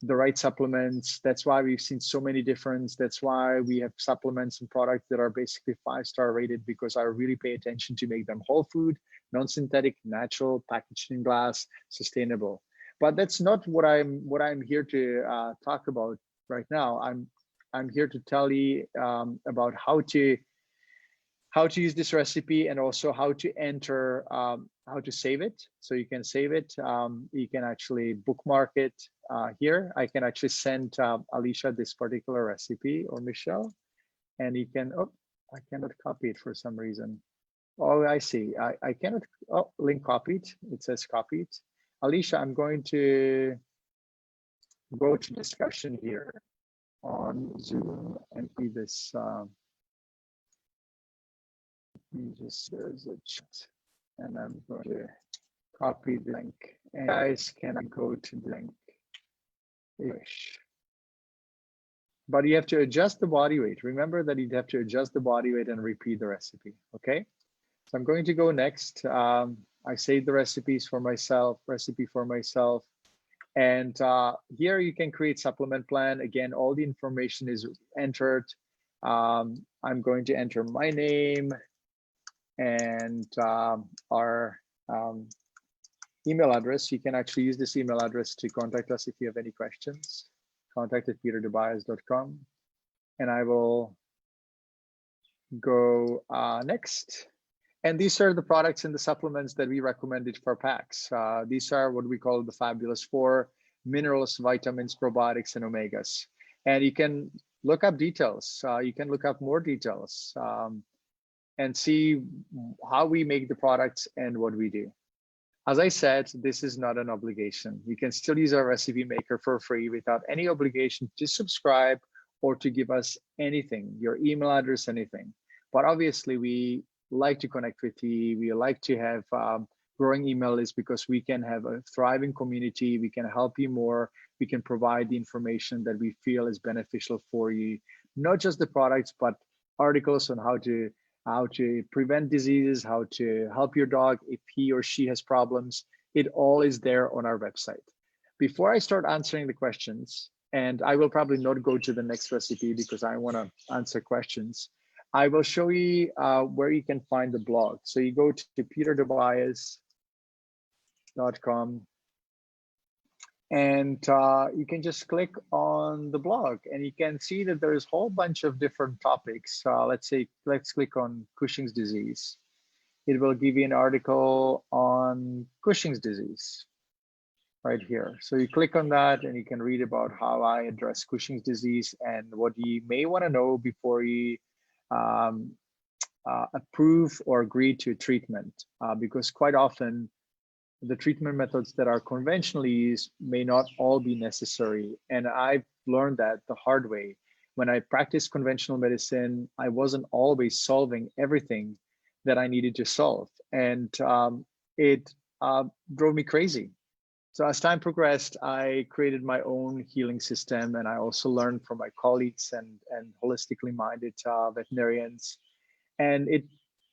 the right supplements. That's why we've seen so many difference. That's why we have supplements and products that are basically 5-star rated, because I really pay attention to make them whole food, non-synthetic, natural, packaged in glass, sustainable. But that's not what I'm here to talk about right now. I'm here to tell you about how to use this recipe, and also how to enter, how to save it. So you can save it. You can actually bookmark it here. I can actually send Alicia this particular recipe, or Michelle, and you can, oh, I cannot copy it for some reason. Oh, I see. I cannot, oh, link copied. It says copied. Alicia, I'm going to go to discussion here on Zoom and see this. Just there's a chat, and I'm going to copy the link. And guys, can I go to the link? Ish. But you have to adjust the body weight. Remember that you'd have to adjust the body weight and repeat the recipe. Okay. So I'm going to go next. I saved the recipe for myself, and here you can create supplement plan. Again, all the information is entered. I'm going to enter my name and our email address. You can actually use this email address to contact us if you have any questions. contact@peterdobias.com, and I will go next. And these are the products and the supplements that we recommended for PAX. These are what we call the Fabulous 4: minerals, vitamins, probiotics, and omegas. And you can look up details. You can look up more details and see how we make the products and what we do. As I said, this is not an obligation. You can still use our recipe maker for free without any obligation to subscribe or to give us anything, your email address, anything. But obviously, we like to connect with you. We like to have growing email list, because we can have a thriving community. We can help you more. We can provide the information that we feel is beneficial for you, not just the products, but articles on how to prevent diseases, how to help your dog if he or she has problems. It all is there on our website. before I start answering the questions, and I will probably not go to the next recipe because I want to answer questions, I will show you where you can find the blog. So you go to peterdobias.com, and you can just click on the blog, and you can see that there's a whole bunch of different topics. Let's click on Cushing's disease. It will give you an article on Cushing's disease right here. So you click on that and you can read about how I address Cushing's disease and what you may want to know before you approve or agree to treatment, because quite often the treatment methods that are conventionally used may not all be necessary. And I've learned that the hard way. When I practiced conventional medicine, I wasn't always solving everything that I needed to solve. And it drove me crazy. So as time progressed, I created my own healing system, and I also learned from my colleagues and holistically minded veterinarians. And it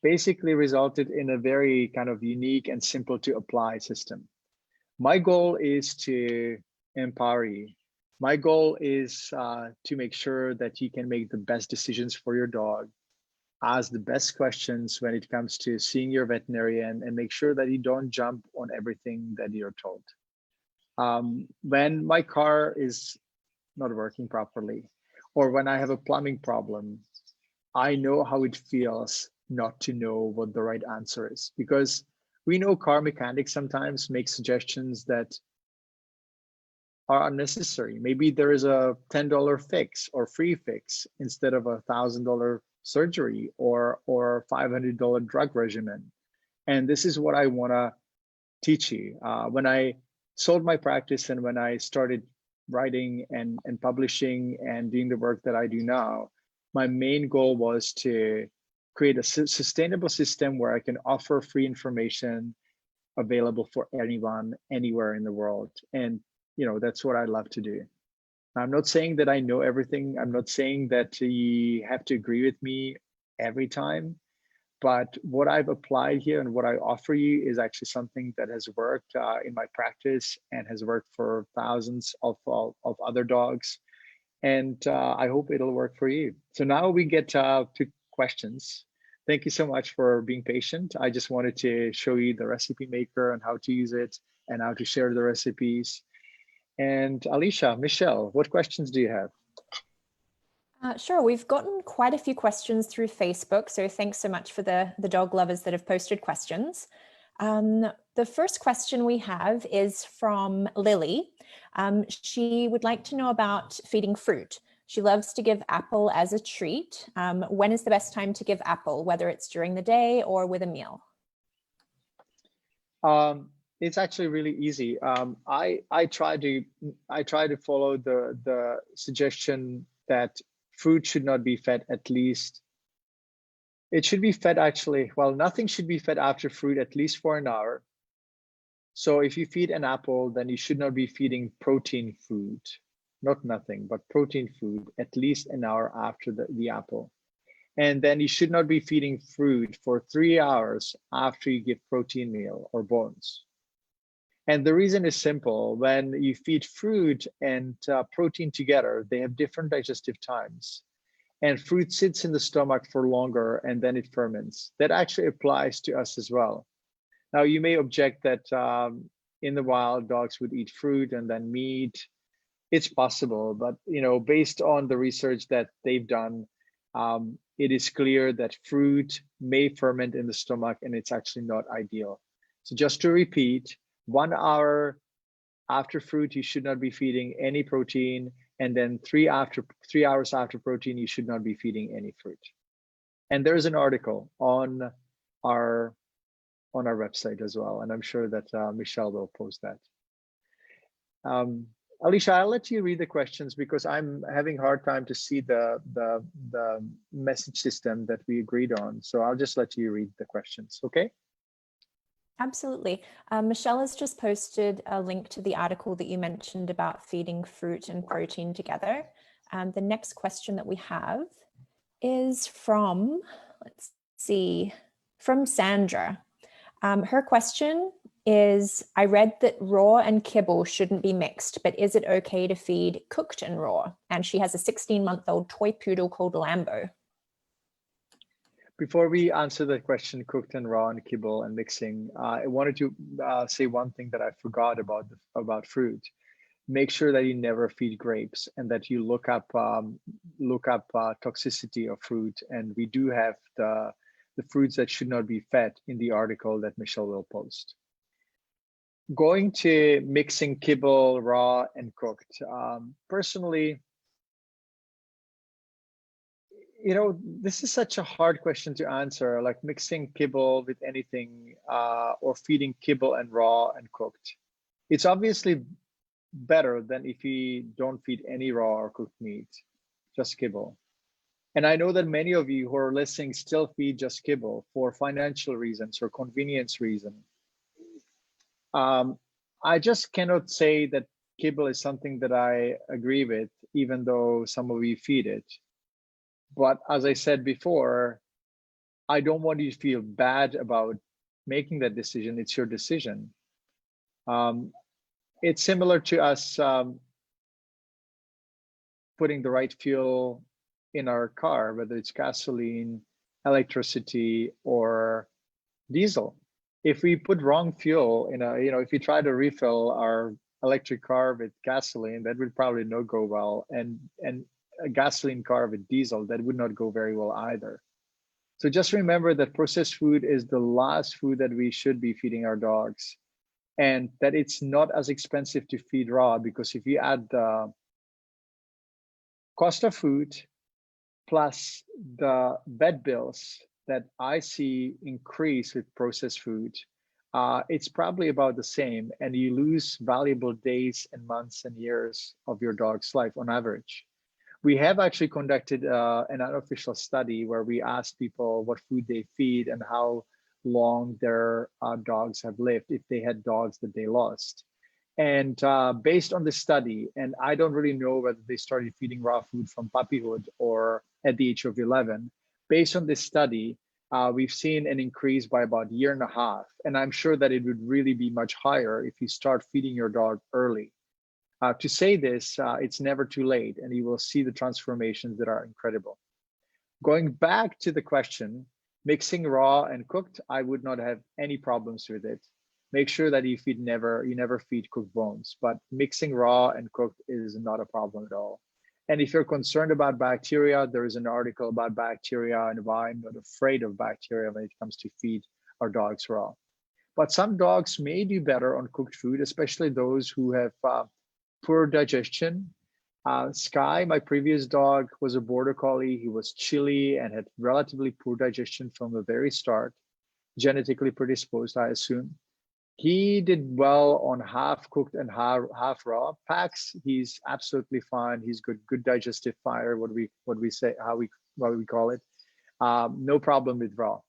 basically resulted in a very kind of unique and simple to apply system. My goal is to empower you. My goal is to make sure that you can make the best decisions for your dog, ask the best questions when it comes to seeing your veterinarian, and make sure that you don't jump on everything that you're told. When my car is not working properly, or when I have a plumbing problem, I know how it feels not to know what the right answer is, because we know car mechanics sometimes make suggestions that are unnecessary. Maybe there is a $10 fix or free fix instead of a $1,000 surgery or $500 drug regimen. And this is what I want to teach you. When I sold my practice and when I started writing and publishing and doing the work that I do now, my main goal was to create a sustainable system where I can offer free information available for anyone, anywhere in the world. And that's what I love to do. I'm not saying that I know everything. I'm not saying that you have to agree with me every time. But what I've applied here and what I offer you is actually something that has worked in my practice and has worked for thousands of other dogs. And I hope it'll work for you. So now we get to questions. Thank you so much for being patient. I just wanted to show you the recipe maker and how to use it and how to share the recipes. And Alicia, Michelle, what questions do you have? Sure, we've gotten quite a few questions through Facebook, so thanks so much for the dog lovers that have posted questions. The first question we have is from Lily. She would like to know about feeding fruit. She loves to give apple as a treat. When is the best time to give apple, whether it's during the day or with a meal? It's actually really easy. I try to follow the suggestion that fruit should not be fed at least. It should be fed actually, well, nothing should be fed after fruit at least for an hour. So if you feed an apple, then you should not be feeding protein food, not nothing, but protein food at least an hour after the apple. And then you should not be feeding fruit for 3 hours after you give protein meal or bones. And the reason is simple. When you feed fruit and protein together, they have different digestive times. And fruit sits in the stomach for longer and then it ferments. That actually applies to us as well. Now, you may object that in the wild, dogs would eat fruit and then meat. It's possible, but based on the research that they've done, it is clear that fruit may ferment in the stomach and it's actually not ideal. So just to repeat, 1 hour after fruit, you should not be feeding any protein. And then 3 hours after protein, you should not be feeding any fruit. And there's an article on our website as well. And I'm sure that Michelle will post that. Alicia, I'll let you read the questions because I'm having a hard time to see the message system that we agreed on. So I'll just let you read the questions, okay? Absolutely. Michelle has just posted a link to the article that you mentioned about feeding fruit and protein together. The next question that we have is from, let's see, from Sandra. Her question is, I read that raw and kibble shouldn't be mixed, but is it okay to feed cooked and raw? And she has a 16-month-old toy poodle called Lambo. Before we answer that question, cooked and raw and kibble and mixing, I wanted to say one thing that I forgot about fruit. Make sure that you never feed grapes and that you look up toxicity of fruit. And we do have the fruits that should not be fed in the article that Michelle will post. Going to mixing kibble, raw and cooked. Personally, this is such a hard question to answer, like mixing kibble with anything or feeding kibble and raw and cooked. It's obviously better than if we don't feed any raw or cooked meat, just kibble. And I know that many of you who are listening still feed just kibble for financial reasons or convenience reason. I just cannot say that kibble is something that I agree with, even though some of you feed it. But as I said before, I don't want you to feel bad about making that decision. It's your decision. It's similar to us putting the right fuel in our car, whether it's gasoline, electricity, or diesel. If we put wrong fuel in if we try to refill our electric car with gasoline, that would probably not go well. And a gasoline car with diesel, that would not go very well either. So just remember that processed food is the last food that we should be feeding our dogs, and that it's not as expensive to feed raw, because if you add the cost of food plus the vet bills that I see increase with processed food, it's probably about the same, and you lose valuable days and months and years of your dog's life on average. We have actually conducted an unofficial study where we asked people what food they feed and how long their dogs have lived if they had dogs that they lost. And based on the study, and I don't really know whether they started feeding raw food from puppyhood or at the age of 11, based on this study, we've seen an increase by about a year and a half. And I'm sure that it would really be much higher if you start feeding your dog early. To say this, it's never too late, and you will see the transformations that are incredible. Going back to the question, mixing raw and cooked, I would not have any problems with it. Make sure that you never feed cooked bones, but mixing raw and cooked is not a problem at all. And if you're concerned about bacteria, there is an article about bacteria and why I'm not afraid of bacteria when it comes to feed our dogs raw. But some dogs may do better on cooked food, especially those who have poor digestion. Sky, my previous dog, was a border collie. He was chilly and had relatively poor digestion from the very start, genetically predisposed, I assume. He did well on half cooked and half raw. Pax, he's absolutely fine. He's good digestive fire, what we say, what we call it. No problem with raw.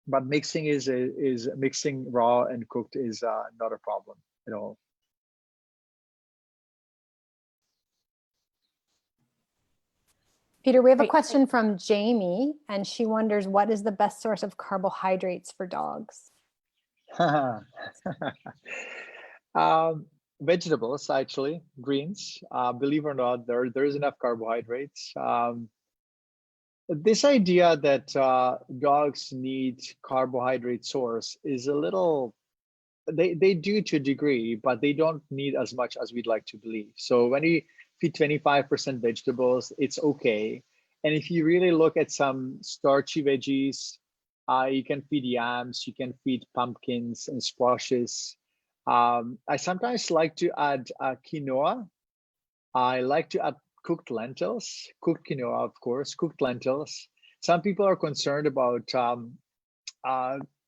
But mixing mixing raw and cooked is not a problem at all. Peter, we have a question from Jamie, and she wonders, what is the best source of carbohydrates for dogs? Vegetables, actually, greens. Believe it or not, there is enough carbohydrates. This idea that dogs need carbohydrate source is a little, they do to a degree, but they don't need as much as we'd like to believe. So when you feed 25% vegetables, it's okay. And if you really look at some starchy veggies, you can feed yams, you can feed pumpkins and squashes. I sometimes like to add quinoa. I like to add cooked lentils, cooked quinoa, of course, cooked lentils. Some people are concerned about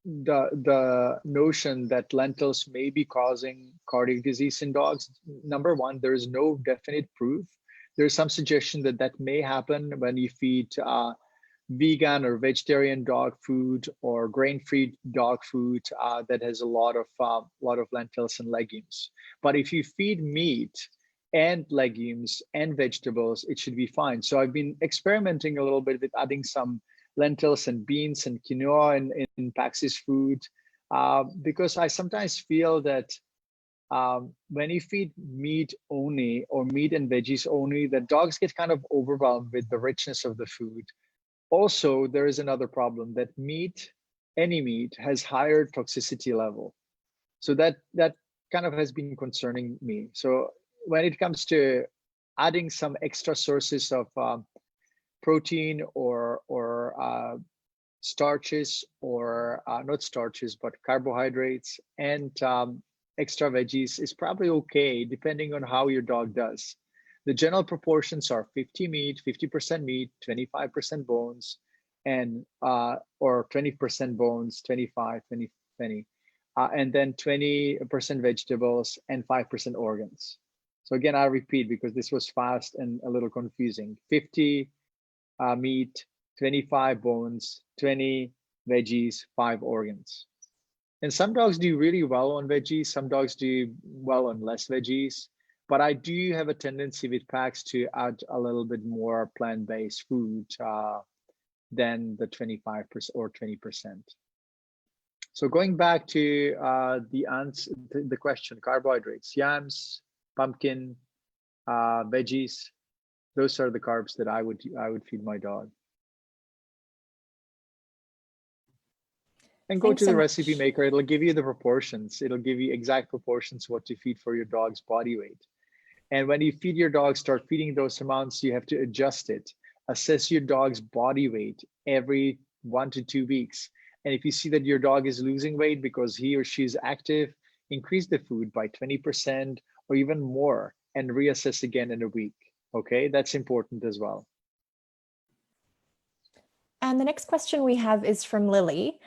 the notion that lentils may be causing cardiac disease in dogs. Number one, there is no definite proof. There's some suggestion that that may happen when you feed vegan or vegetarian dog food or grain-free dog food that has a lot of lentils and legumes. But if you feed meat and legumes and vegetables, it should be fine. So I've been experimenting a little bit with adding some lentils and beans and quinoa in Pax's food. because I sometimes feel that when you feed meat only or meat and veggies only, the dogs get kind of overwhelmed with the richness of the food. Also, there is another problem that any meat has higher toxicity level. So that kind of has been concerning me. So when it comes to adding some extra sources of protein or starches, or not starches, but carbohydrates, and extra veggies is probably okay, depending on how your dog does. The general proportions are 50 meat, 50% meat, 25% bones, and or 20% bones, 25, 20, 20, and then 20% vegetables and 5% organs. So again, I'll repeat because this was fast and a little confusing. 50 meat, 25 bones, 20 veggies, 5 organs. And some dogs do really well on veggies, some dogs do well on less veggies, but I do have a tendency with packs to add a little bit more plant-based food than the 25% or 20%. So going back to the answer, the question, carbohydrates, yams, pumpkin, veggies, those are the carbs that I would feed my dog. And go Thanks to so the recipe much. maker. It'll give you the proportions. It'll give you exact proportions what to feed for your dog's body weight. And when you feed your dog, start feeding those amounts, you have to adjust it. Assess your dog's body weight every 1 to 2 weeks. And if you see that your dog is losing weight because he or she is active, increase the food by 20% or even more and reassess again in a week. Okay, that's important as well. And the next question we have is from Lily.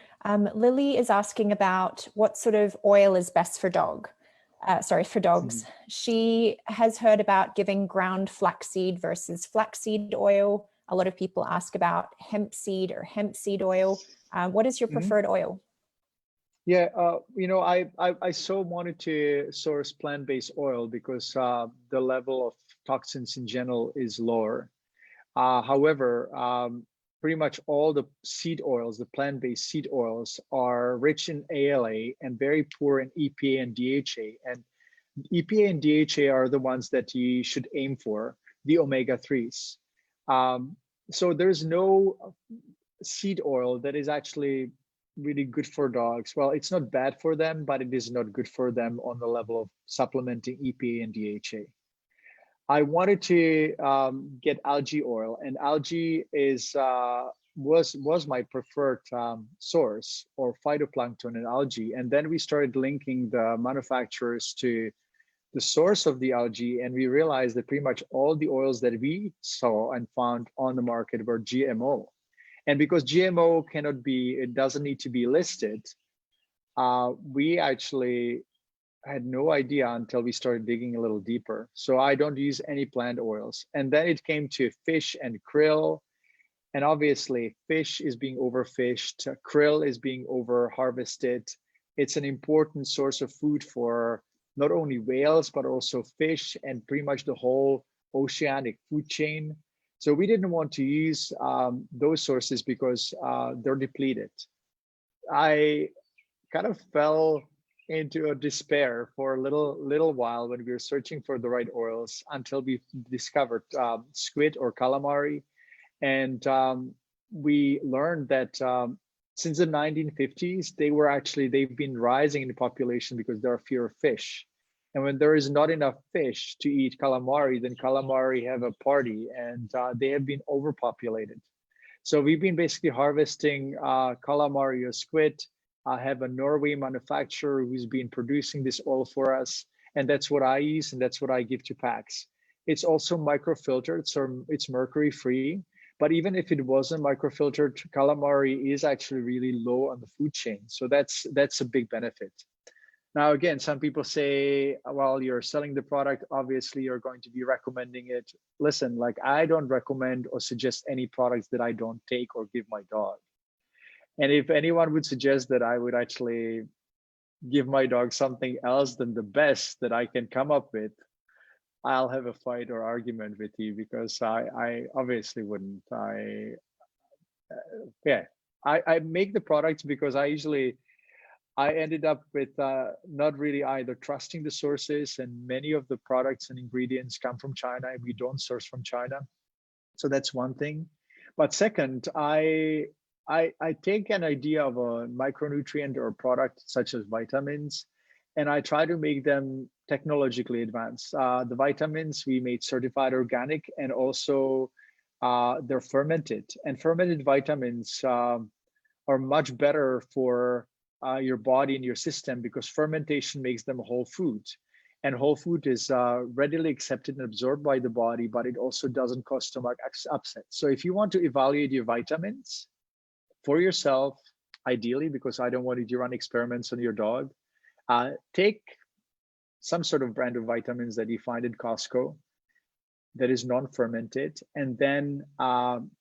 Lily is asking about what sort of oil is best for dogs. Mm-hmm. She has heard about giving ground flaxseed versus flaxseed oil. A lot of people ask about hemp seed or hemp seed oil. What is your preferred oil? Yeah, I so wanted to source plant-based oil because the level of toxins in general is lower. However, pretty much all the seed oils, the plant-based seed oils, are rich in ALA and very poor in EPA and DHA. And EPA and DHA are the ones that you should aim for, the omega-3s. So there's no seed oil that is actually really good for dogs. Well, it's not bad for them, but it is not good for them on the level of supplementing EPA and DHA. I wanted to get algae oil, and algae was my preferred source, or phytoplankton and algae. And then we started linking the manufacturers to the source of the algae, and we realized that pretty much all the oils that we saw and found on the market were GMO. And because GMO it doesn't need to be listed, we actually had no idea until we started digging a little deeper. So I don't use any plant oils. And then it came to fish and krill. And obviously fish is being overfished, krill is being over harvested. It's an important source of food for not only whales, but also fish and pretty much the whole oceanic food chain. So we didn't want to use those sources because they're depleted. I kind of fell into a despair for a little while when we were searching for the right oils until we discovered squid or calamari. And we learned that since the 1950s, they've been rising in population because there are fewer fish. And when there is not enough fish to eat calamari, then calamari have a party, and they have been overpopulated. So we've been basically harvesting calamari or squid. I have a Norway manufacturer who's been producing this oil for us, and that's what I use, and that's what I give to packs. It's also microfiltered, so it's mercury free. But even if it wasn't microfiltered, calamari is actually really low on the food chain. So that's a big benefit. Now, again, some people say, well, you're selling the product, obviously you're going to be recommending it. Listen, like, I don't recommend or suggest any products that I don't take or give my dog. And if anyone would suggest that I would actually give my dog something else than the best that I can come up with, I'll have a fight or argument with you, because I obviously wouldn't. I make the products because I ended up with not really either trusting the sources, and many of the products and ingredients come from China, and we don't source from China. So that's one thing. But second, I take an idea of a micronutrient or a product such as vitamins, and I try to make them technologically advanced. The vitamins we made certified organic, and also they're fermented. And fermented vitamins are much better for your body and your system, because fermentation makes them whole food. And whole food is readily accepted and absorbed by the body, but it also doesn't cause stomach upset. So if you want to evaluate your vitamins for yourself, ideally, because I don't want you to run experiments on your dog, take some sort of brand of vitamins that you find at Costco that is non-fermented, and then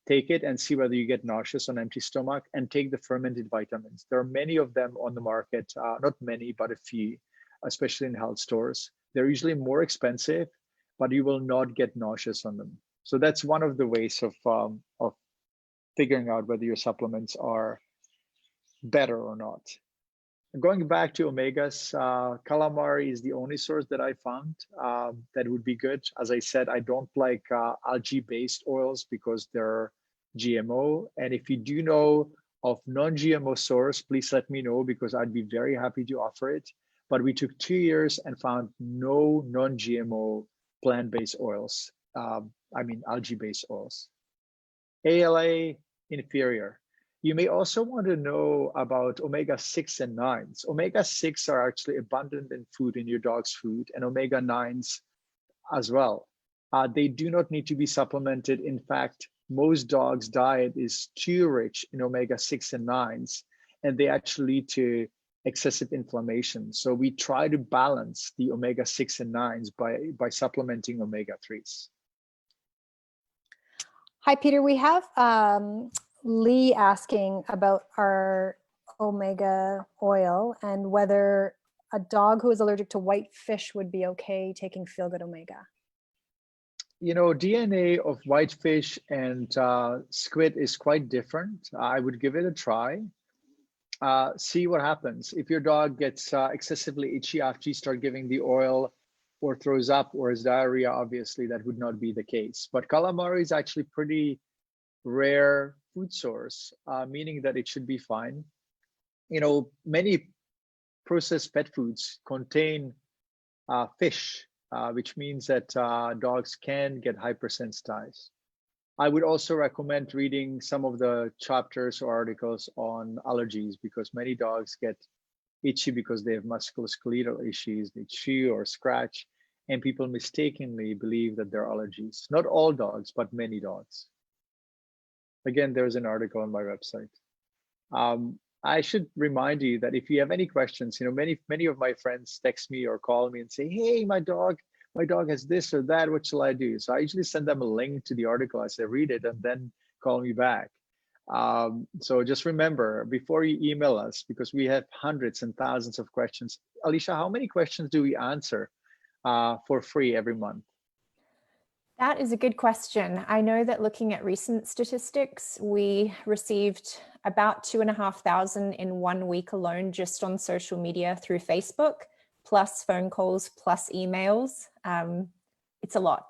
take it and see whether you get nauseous on empty stomach, and take the fermented vitamins. There are many of them on the market, not many, but a few, especially in health stores. They're usually more expensive, but you will not get nauseous on them. So that's one of the ways of figuring out whether your supplements are better or not. Going back to omegas, calamari is the only source that I found that would be good. As I said, I don't like algae-based oils because they're GMO. And if you do know of non-GMO source, please let me know, because I'd be very happy to offer it. But we took 2 years and found no non-GMO plant-based oils. I mean, algae-based oils. ALA, inferior. You may also want to know about omega-6 and 9s. Omega-6 are actually abundant in food, in your dog's food, and omega-9s as well. They do not need to be supplemented. In fact, most dogs' diet is too rich in omega-6 and 9s, and they actually lead to excessive inflammation. So we try to balance the omega-6 and 9s by supplementing omega-3s. Hi, Peter. We have Lee asking about our omega oil and whether a dog who is allergic to white fish would be okay taking Feel Good Omega. You know, DNA of whitefish and squid is quite different. I would give it a try. See what happens. If your dog gets excessively itchy after you start giving the oil, or throws up, or has diarrhea, obviously that would not be the case. But calamari is actually pretty rare food source, meaning that it should be fine. You know, many processed pet foods contain fish, which means that dogs can get hypersensitized. I would also recommend reading some of the chapters or articles on allergies, because many dogs get itchy because they have musculoskeletal issues. They chew or scratch, and people mistakenly believe that they're allergies. Not all dogs, but many dogs. Again, there's an article on my website. I should remind you that if you have any questions, you know, many of my friends text me or call me and say, hey, my dog has this or that, what shall I do? So I usually send them a link to the article. I say, read it and then call me back. So just remember, before you email us, because we have hundreds and thousands of questions. Alicia, how many questions do we answer for free every month? That is a good question. I know that looking at recent statistics, we received about 2,500 in 1 week alone, just on social media through Facebook, plus phone calls, plus emails. It's a lot.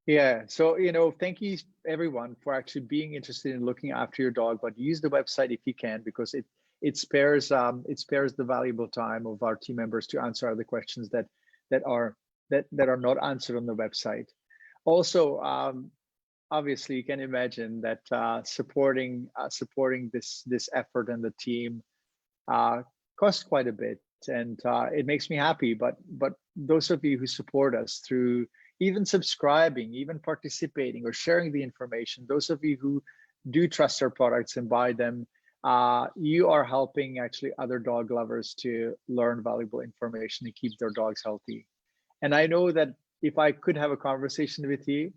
Yeah, so, you know, thank you everyone for actually being interested in looking after your dog, but use the website if you can, because it spares the valuable time of our team members to answer other questions that are not answered on the website. Also, obviously, you can imagine that supporting this effort and the team costs quite a bit, and it makes me happy. But those of you who support us through even subscribing, even participating or sharing the information, those of you who do trust our products and buy them, you are helping actually other dog lovers to learn valuable information and keep their dogs healthy. And I know that if I could have a conversation with you,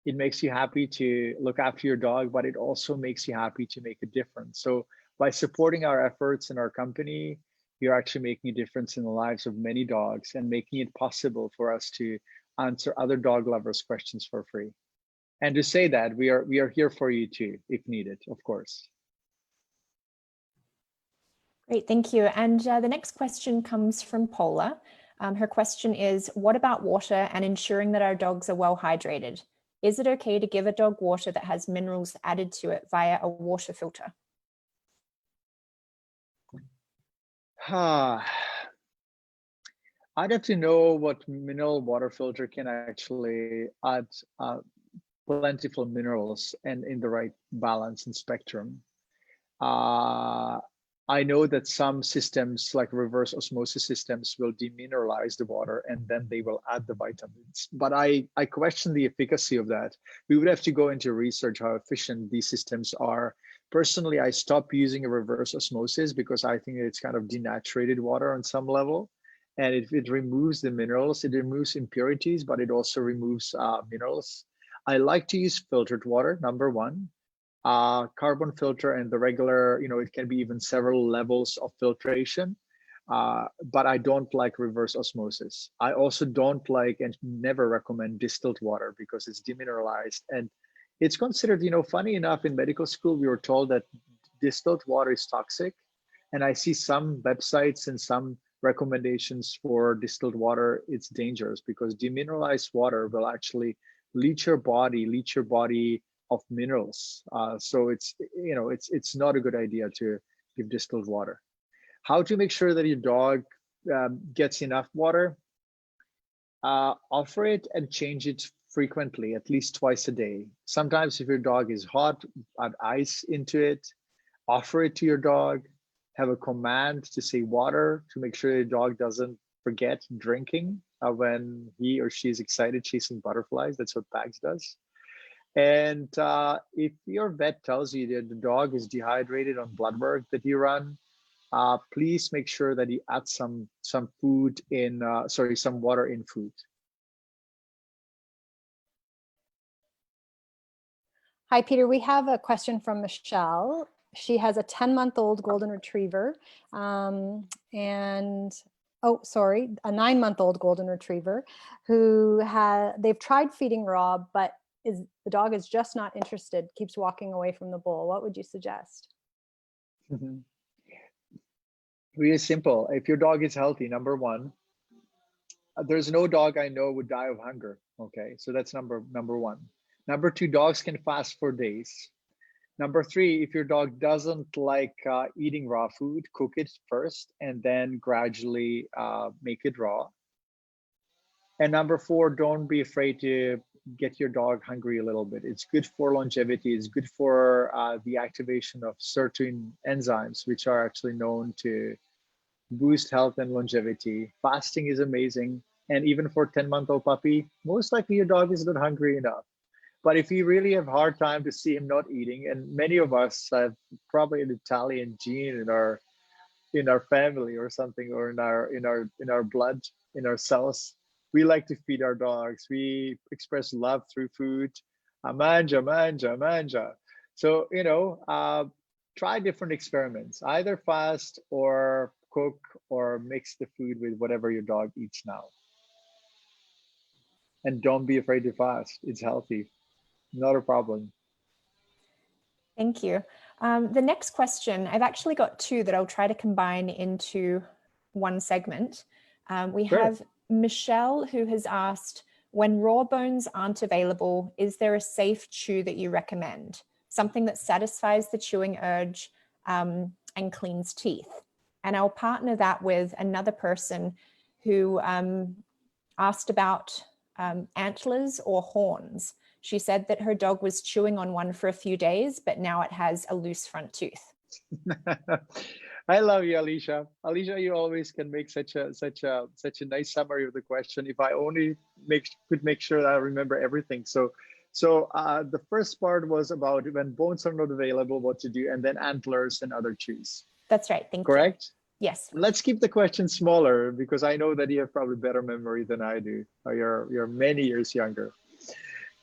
it makes you happy to look after your dog, but it also makes you happy to make a difference. So by supporting our efforts in our company, you're actually making a difference in the lives of many dogs and making it possible for us to answer other dog lovers' questions for free. And to say that we are here for you too, if needed, of course. Great, thank you. And the next question comes from Paula. Her question is, what about water and ensuring that our dogs are well hydrated? Is it okay to give a dog water that has minerals added to it via a water filter? I'd have to know what mineral water filter can actually add plentiful minerals and in the right balance and spectrum. I know that some systems like reverse osmosis systems will demineralize the water and then they will add the vitamins. But I question the efficacy of that. We would have to go into research how efficient these systems are. Personally, I stopped using a reverse osmosis because I think it's kind of denaturated water on some level. And it removes the minerals, it removes impurities, but it also removes minerals. I like to use filtered water, number one. Carbon filter and the regular, it can be even several levels of filtration, but I don't like reverse osmosis. I also don't like and never recommend distilled water because it's demineralized and it's considered, funny enough, in medical school, we were told that distilled water is toxic. And I see some websites and some recommendations for distilled water, it's dangerous because demineralized water will actually leach your body of minerals. So it's not a good idea to give distilled water. How to make sure that your dog gets enough water? Offer it and change it frequently, at least twice a day. Sometimes if your dog is hot, add ice into it, offer it to your dog, have a command to say water to make sure your dog doesn't forget drinking when he or she is excited chasing butterflies. That's what Pags does. And if your vet tells you that the dog is dehydrated on blood work that you run, please make sure that you add some food in, some water in food. Hi, Peter. We have a question from Michelle. She has a 10-month-old golden retriever a 9-month-old golden retriever they've tried feeding raw, but the dog is just not interested, keeps walking away from the bowl. What would you suggest? Mm-hmm. Really simple. If your dog is healthy, number one, there's no dog I know would die of hunger. Okay, so that's number one. Number two, dogs can fast for days. Number three, if your dog doesn't like eating raw food, cook it first and then gradually make it raw. And number four, don't be afraid to get your dog hungry a little bit. It's good for longevity. It's good for the activation of certain enzymes, which are actually known to boost health and longevity. Fasting is amazing. And even for a 10-month-old puppy, most likely your dog is not hungry enough. But if you really have a hard time to see him not eating, and many of us have probably an Italian gene in our family or something, or in our blood, in our cells, we like to feed our dogs. We express love through food. Manja, manja, manja. So try different experiments. Either fast or cook or mix the food with whatever your dog eats now. And don't be afraid to fast. It's healthy. Not a problem. Thank you. The next question, I've actually got two that I'll try to combine into one segment. We have Michelle, who has asked, when raw bones aren't available, is there a safe chew that you recommend? Something that satisfies the chewing urge and cleans teeth. And I'll partner that with another person who asked about antlers or horns. She said that her dog was chewing on one for a few days, but now it has a loose front tooth. I love you, Alicia. Alicia, you always can make such a nice summary of the question. If I only could make sure that I remember everything. So the first part was about when bones are not available, what to do, and then antlers and other chews. That's right. Thank you. Correct? Yes. Let's keep the question smaller because I know that you have probably better memory than I do. You're many years younger.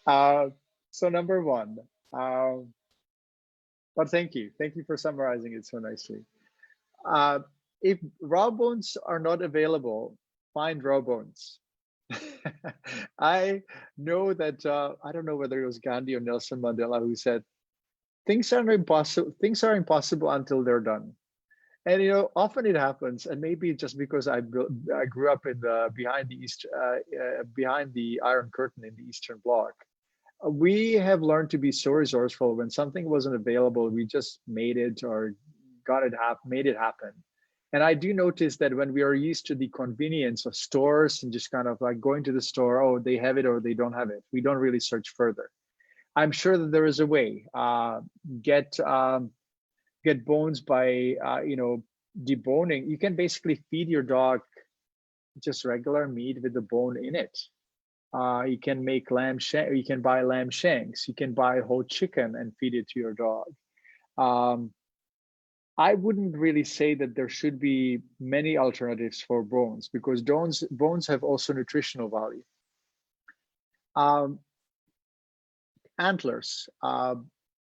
So number one, but thank you for summarizing it so nicely. If raw bones are not available, find raw bones. I know that I don't know whether it was Gandhi or Nelson Mandela who said, things are impossible until they're done. And often it happens, and maybe just because I grew up in the behind the Iron Curtain in the Eastern Bloc, we have learned to be so resourceful. When something wasn't available, we just made it or made it happen. And I do notice that when we are used to the convenience of stores and just kind of like going to the store, oh, they have it or they don't have it, we don't really search further. I'm sure that there is a way. Get bones by deboning. You can basically feed your dog just regular meat with the bone in it. You can make you can buy lamb shanks. You can buy whole chicken and feed it to your dog. I wouldn't really say that there should be many alternatives for bones, because bones have also nutritional value. Antlers,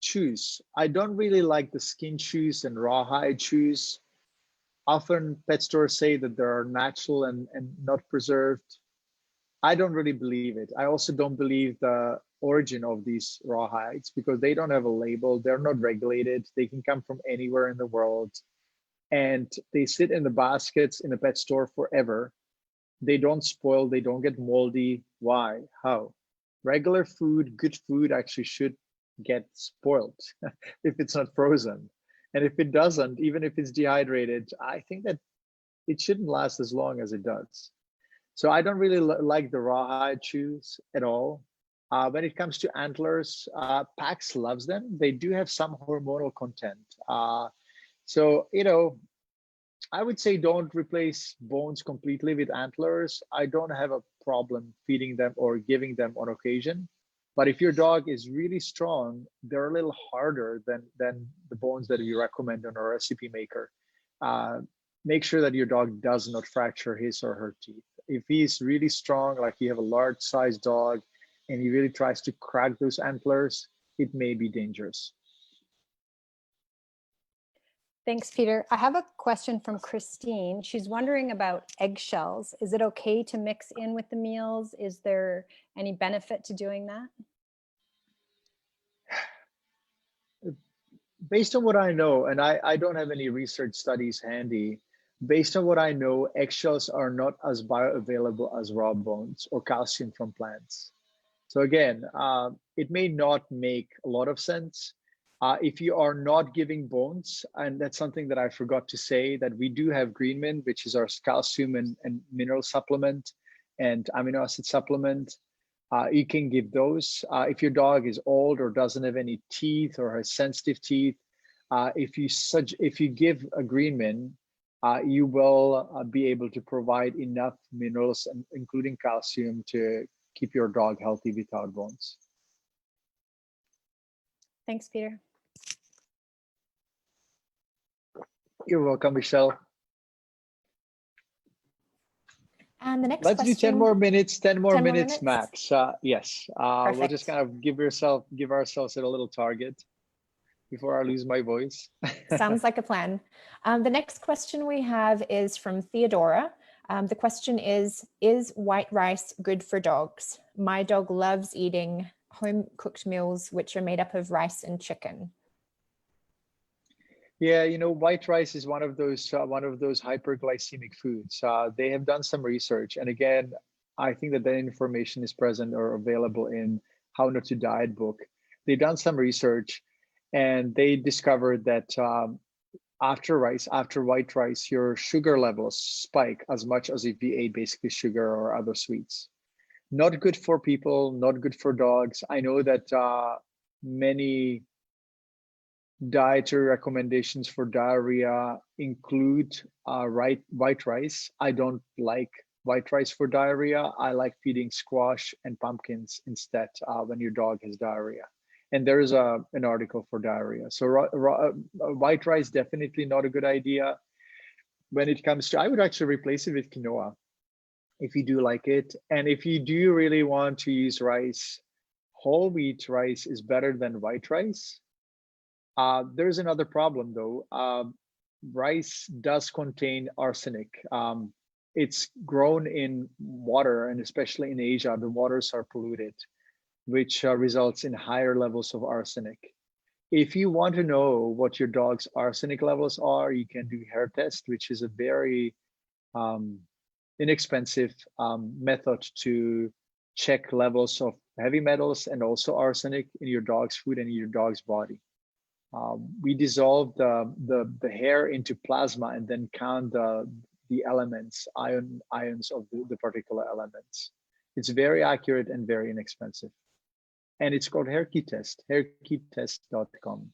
chews. I don't really like the skin chews and rawhide chews. Often pet stores say that they are natural and not preserved. I don't really believe it. I also don't believe the origin of these rawhides, because they don't have a label. They're not regulated. They can come from anywhere in the world. And they sit in the baskets in a pet store forever. They don't spoil. They don't get moldy. Why? How? Regular food, good food actually should get spoiled if it's not frozen. And if it doesn't, even if it's dehydrated, I think that it shouldn't last as long as it does. So I don't really like the rawhide chews at all. When it comes to antlers, PAX loves them. They do have some hormonal content. So, I would say don't replace bones completely with antlers. I don't have a problem feeding them or giving them on occasion. But if your dog is really strong, they're a little harder than the bones that we recommend on our recipe maker. Make sure that your dog does not fracture his or her teeth. If he's really strong, like you have a large sized dog, and he really tries to crack those antlers, it may be dangerous. Thanks, Peter. I have a question from Christine. She's wondering about eggshells. Is it okay to mix in with the meals? Is there any benefit to doing that? Based on what I know, and I don't have any research studies handy, based on what I know, eggshells are not as bioavailable as raw bones or calcium from plants. So again, it may not make a lot of sense. If you are not giving bones, and that's something that I forgot to say, that we do have Green Mint, which is our calcium and mineral supplement and amino acid supplement. You can give those. If your dog is old or doesn't have any teeth or has sensitive teeth, if you give a Green Mint, you will be able to provide enough minerals, including calcium, to keep your dog healthy without bones. Thanks, Peter. You're welcome, Michelle. And the next Let's question. do 10 more minutes, 10 more minutes minutes? max. Yes, we'll just Perfect. kind of give ourselves a little target before I lose my voice. Sounds like a plan. The next question we have is from Theodora. The question is white rice good for dogs? My dog loves eating home cooked meals, which are made up of rice and chicken. Yeah, white rice is one of those hyperglycemic foods. They have done some research, and again, I think that information is present or available in How Not to Diet book. They've done some research, and they discovered that after white rice, your sugar levels spike as much as if you ate basically sugar or other sweets. Not good for people, not good for dogs. I know that many dietary recommendations for diarrhea include white rice. I don't like white rice for diarrhea. I like feeding squash and pumpkins instead when your dog has diarrhea. And there is an article for diarrhea. So white rice, definitely not a good idea. When it comes to, I would actually replace it with quinoa if you do like it. And if you do really want to use rice, whole wheat rice is better than white rice. There's another problem though. Rice does contain arsenic. It's grown in water, and especially in Asia, the waters are polluted, which results in higher levels of arsenic. If you want to know what your dog's arsenic levels are, you can do hair test, which is a very inexpensive method to check levels of heavy metals and also arsenic in your dog's food and in your dog's body. We dissolve the hair into plasma and then count the elements, ions of the particular elements. It's very accurate and very inexpensive. And it's called HairKey Test, hairkeytest.com.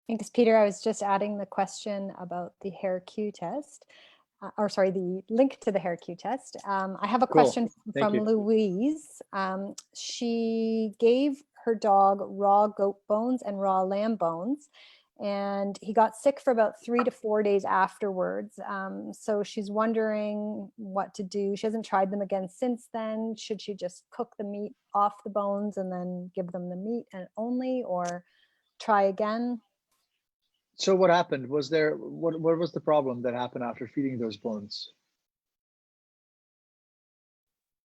Thanks, Peter. I was just adding the question about the HairQ test, or sorry, the link to the HairQ test. I have a question from Louise. She gave her dog raw goat bones and raw lamb bones, and he got sick for about 3 to 4 days afterwards. So she's wondering what to do. She hasn't tried them again since then. Should she just cook the meat off the bones and then give them the meat and only, or try again? So what happened? Was there, what was the problem that happened after feeding those bones?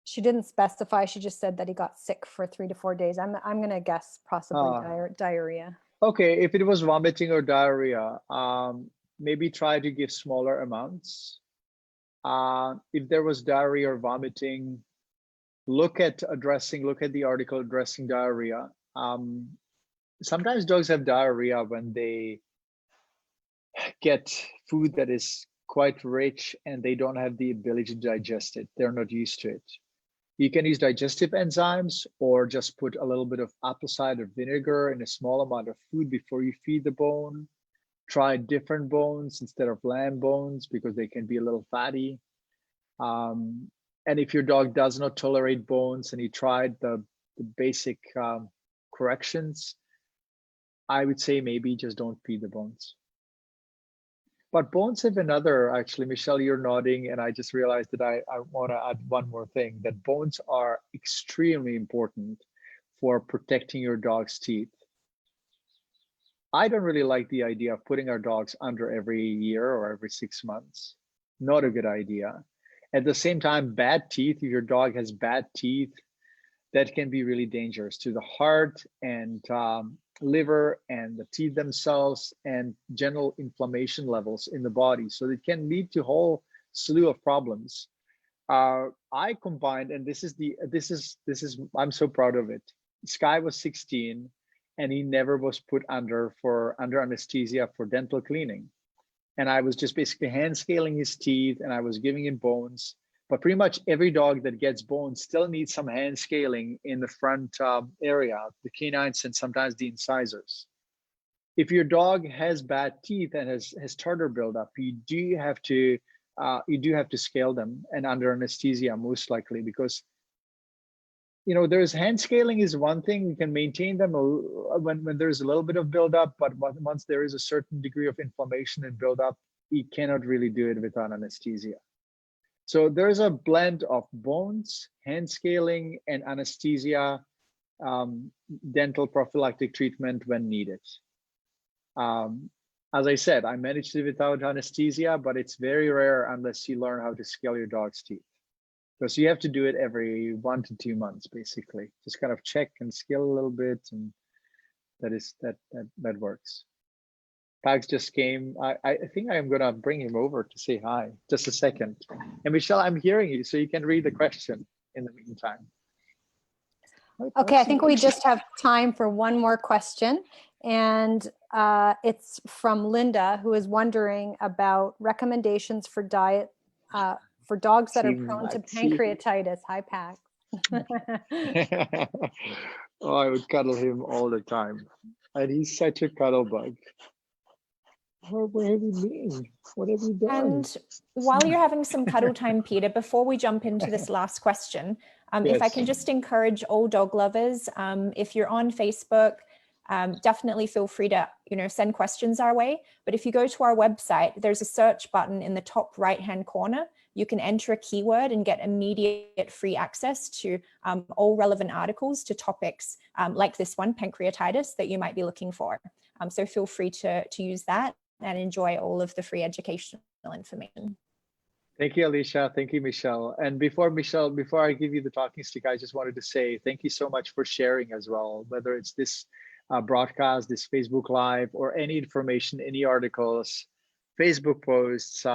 She didn't specify. She just said that he got sick for 3 to 4 days. I'm going to guess possibly diarrhea. Okay, if it was vomiting or diarrhea, maybe try to give smaller amounts. If there was diarrhea or vomiting, look at the article addressing diarrhea. Sometimes dogs have diarrhea when they get food that is quite rich and they don't have the ability to digest it. They're not used to it. You can use digestive enzymes or just put a little bit of apple cider vinegar in a small amount of food before you feed the bone. Try different bones instead of lamb bones because they can be a little fatty. And if your dog does not tolerate bones and you tried the basic corrections, I would say maybe just don't feed the bones. But bones have another, actually, Michelle, you're nodding, and I just realized that I want to add one more thing, that bones are extremely important for protecting your dog's teeth. I don't really like the idea of putting our dogs under every year or every 6 months. Not a good idea. At the same time, bad teeth, if your dog has bad teeth, that can be really dangerous to the heart and liver and the teeth themselves and general inflammation levels in the body. So it can lead to a whole slew of problems. I combined, and this is I'm so proud of it. Sky was 16 and he never was put under anesthesia for dental cleaning. And I was just basically hand scaling his teeth and I was giving him bones. But pretty much every dog that gets bones still needs some hand scaling in the front area, the canines and sometimes the incisors. If your dog has bad teeth and has tartar buildup, you do have to scale them and under anesthesia most likely, because there's hand scaling is one thing. You can maintain them when there's a little bit of buildup, but once there is a certain degree of inflammation and buildup, you cannot really do it without anesthesia. So there's a blend of bones, hand scaling, and anesthesia, dental prophylactic treatment when needed. As I said, I managed it without anesthesia, but it's very rare unless you learn how to scale your dog's teeth. Because you have to do it every 1 to 2 months, basically. Just kind of check and scale a little bit, and that works. Pags just came. I think I'm gonna bring him over to say hi. Just a second. And Michelle, I'm hearing you, so you can read the question in the meantime. Okay, I think we just have time for one more question. And it's from Linda, who is wondering about recommendations for diet for dogs that are prone to pancreatitis. Hi, Pags. Oh, I would cuddle him all the time. And he's such a cuddle bug. Where have you been? What have you done? And while you're having some cuddle time, Peter, before we jump into this last question, yes. If I can just encourage all dog lovers, if you're on Facebook, definitely feel free to send questions our way. But if you go to our website, there's a search button in the top right-hand corner. You can enter a keyword and get immediate free access to all relevant articles to topics like this one, pancreatitis, that you might be looking for. So feel free to use that and enjoy all of the free educational information. Thank you, Alicia. Thank you, Michelle. And before I give you the talking stick, I just wanted to say thank you so much for sharing as well, whether it's this broadcast, this Facebook Live, or any information, any articles, Facebook posts.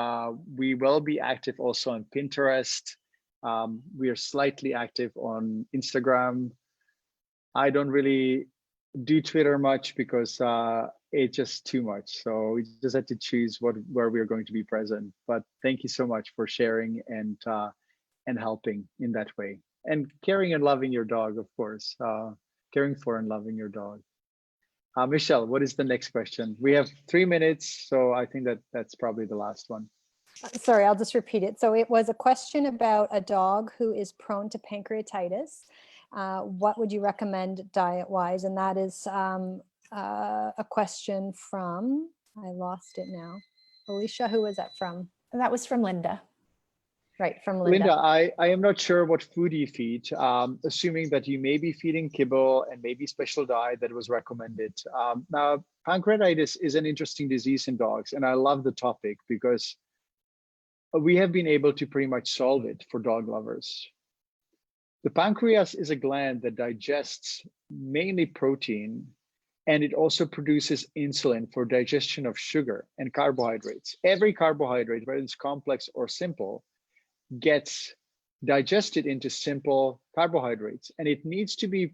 We will be active also on Pinterest. We are slightly active on Instagram. I don't really do Twitter much because it's just too much. So we just had to choose where we're going to be present. But thank you so much for sharing and helping in that way, and caring and loving your dog, of course. Caring for and loving your dog. Michelle, what is the next question? We have 3 minutes, so I think that's probably the last one. Sorry, I'll just repeat it. So it was a question about a dog who is prone to pancreatitis. What would you recommend diet-wise? And that is a question from, I lost it now. Alicia, who was that from? That was from Linda. Right, from Linda. Linda, I am not sure what food you feed, assuming that you may be feeding kibble and maybe special diet that was recommended. Now, pancreatitis is an interesting disease in dogs, and I love the topic because we have been able to pretty much solve it for dog lovers. The pancreas is a gland that digests mainly protein, and it also produces insulin for digestion of sugar and carbohydrates. Every carbohydrate, whether it's complex or simple, gets digested into simple carbohydrates, and it needs to be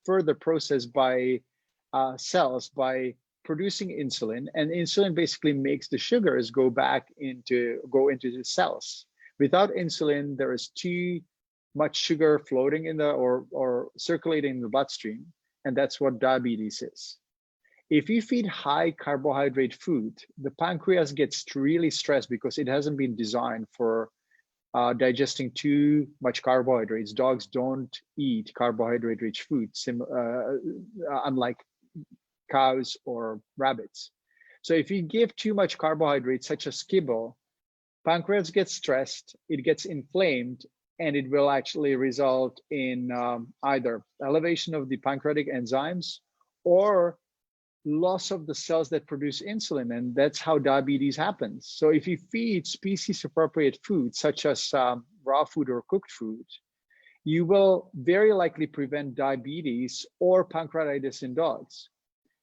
further processed by cells by producing insulin, and insulin basically makes the sugars go into the cells. Without insulin, there is too much sugar floating in the or circulating in the bloodstream, and that's what diabetes is. If you feed high carbohydrate food, the pancreas gets really stressed because it hasn't been designed for digesting too much carbohydrates. Dogs don't eat carbohydrate-rich food, unlike cows or rabbits. So if you give too much carbohydrates, such as kibble, pancreas gets stressed, it gets inflamed, and it will actually result in either elevation of the pancreatic enzymes or loss of the cells that produce insulin, and that's how diabetes happens. So if you feed species appropriate food, such as raw food or cooked food, you will very likely prevent diabetes or pancreatitis in dogs.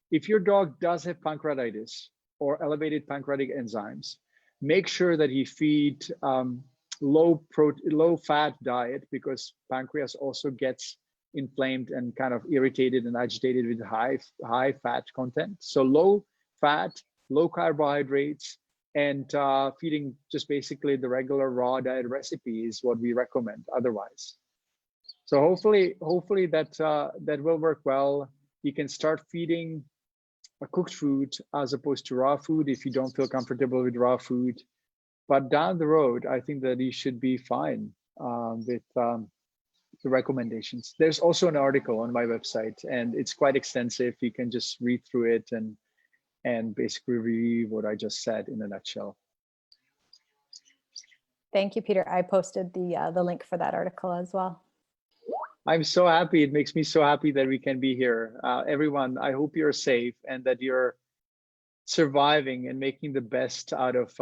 If your dog does have pancreatitis or elevated pancreatic enzymes, make sure that you feed low fat diet, because pancreas also gets inflamed and kind of irritated and agitated with high fat content. So low fat, low carbohydrates, and feeding just basically the regular raw diet recipe is what we recommend otherwise. So hopefully that will work well. You can start feeding a cooked food as opposed to raw food if you don't feel comfortable with raw food. But down the road, I think that you should be fine with the recommendations. There's also an article on my website, and it's quite extensive. You can just read through it and basically review what I just said in a nutshell. Thank you, Peter. I posted the link for that article as well. I'm so happy. It makes me so happy that we can be here. Everyone, I hope you're safe and that you're surviving and making the best out of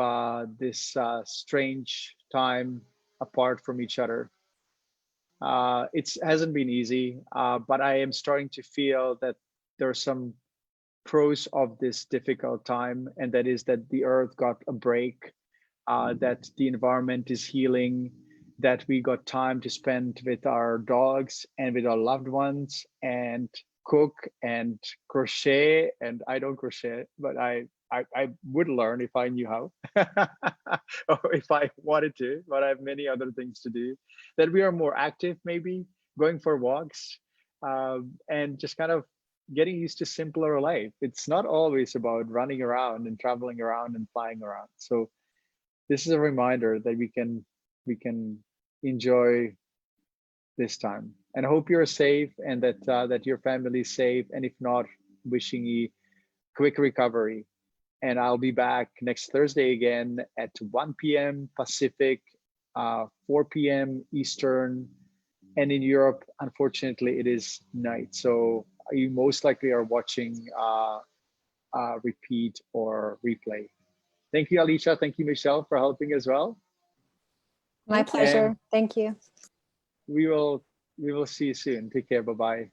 this strange time apart from each other. It hasn't been easy, but I am starting to feel that there are some pros of this difficult time, and that is that the earth got a break, that the environment is healing, that we got time to spend with our dogs and with our loved ones and cook and crochet. And I don't crochet, but I would learn if I knew how or if I wanted to, but I have many other things to do. That we are more active, maybe going for walks, and just kind of getting used to simpler life. It's not always about running around and traveling around and flying around. So this is a reminder that we can enjoy this time, and I hope you're safe and that your family is safe. And if not, wishing you quick recovery. And I'll be back next Thursday again at 1 p.m. Pacific, 4 p.m. Eastern. And in Europe, unfortunately, it is night. So you most likely are watching repeat or replay. Thank you, Alicia. Thank you, Michelle, for helping as well. My Thank you. pleasure. Thank you. We will see you soon. Take care. Bye-bye.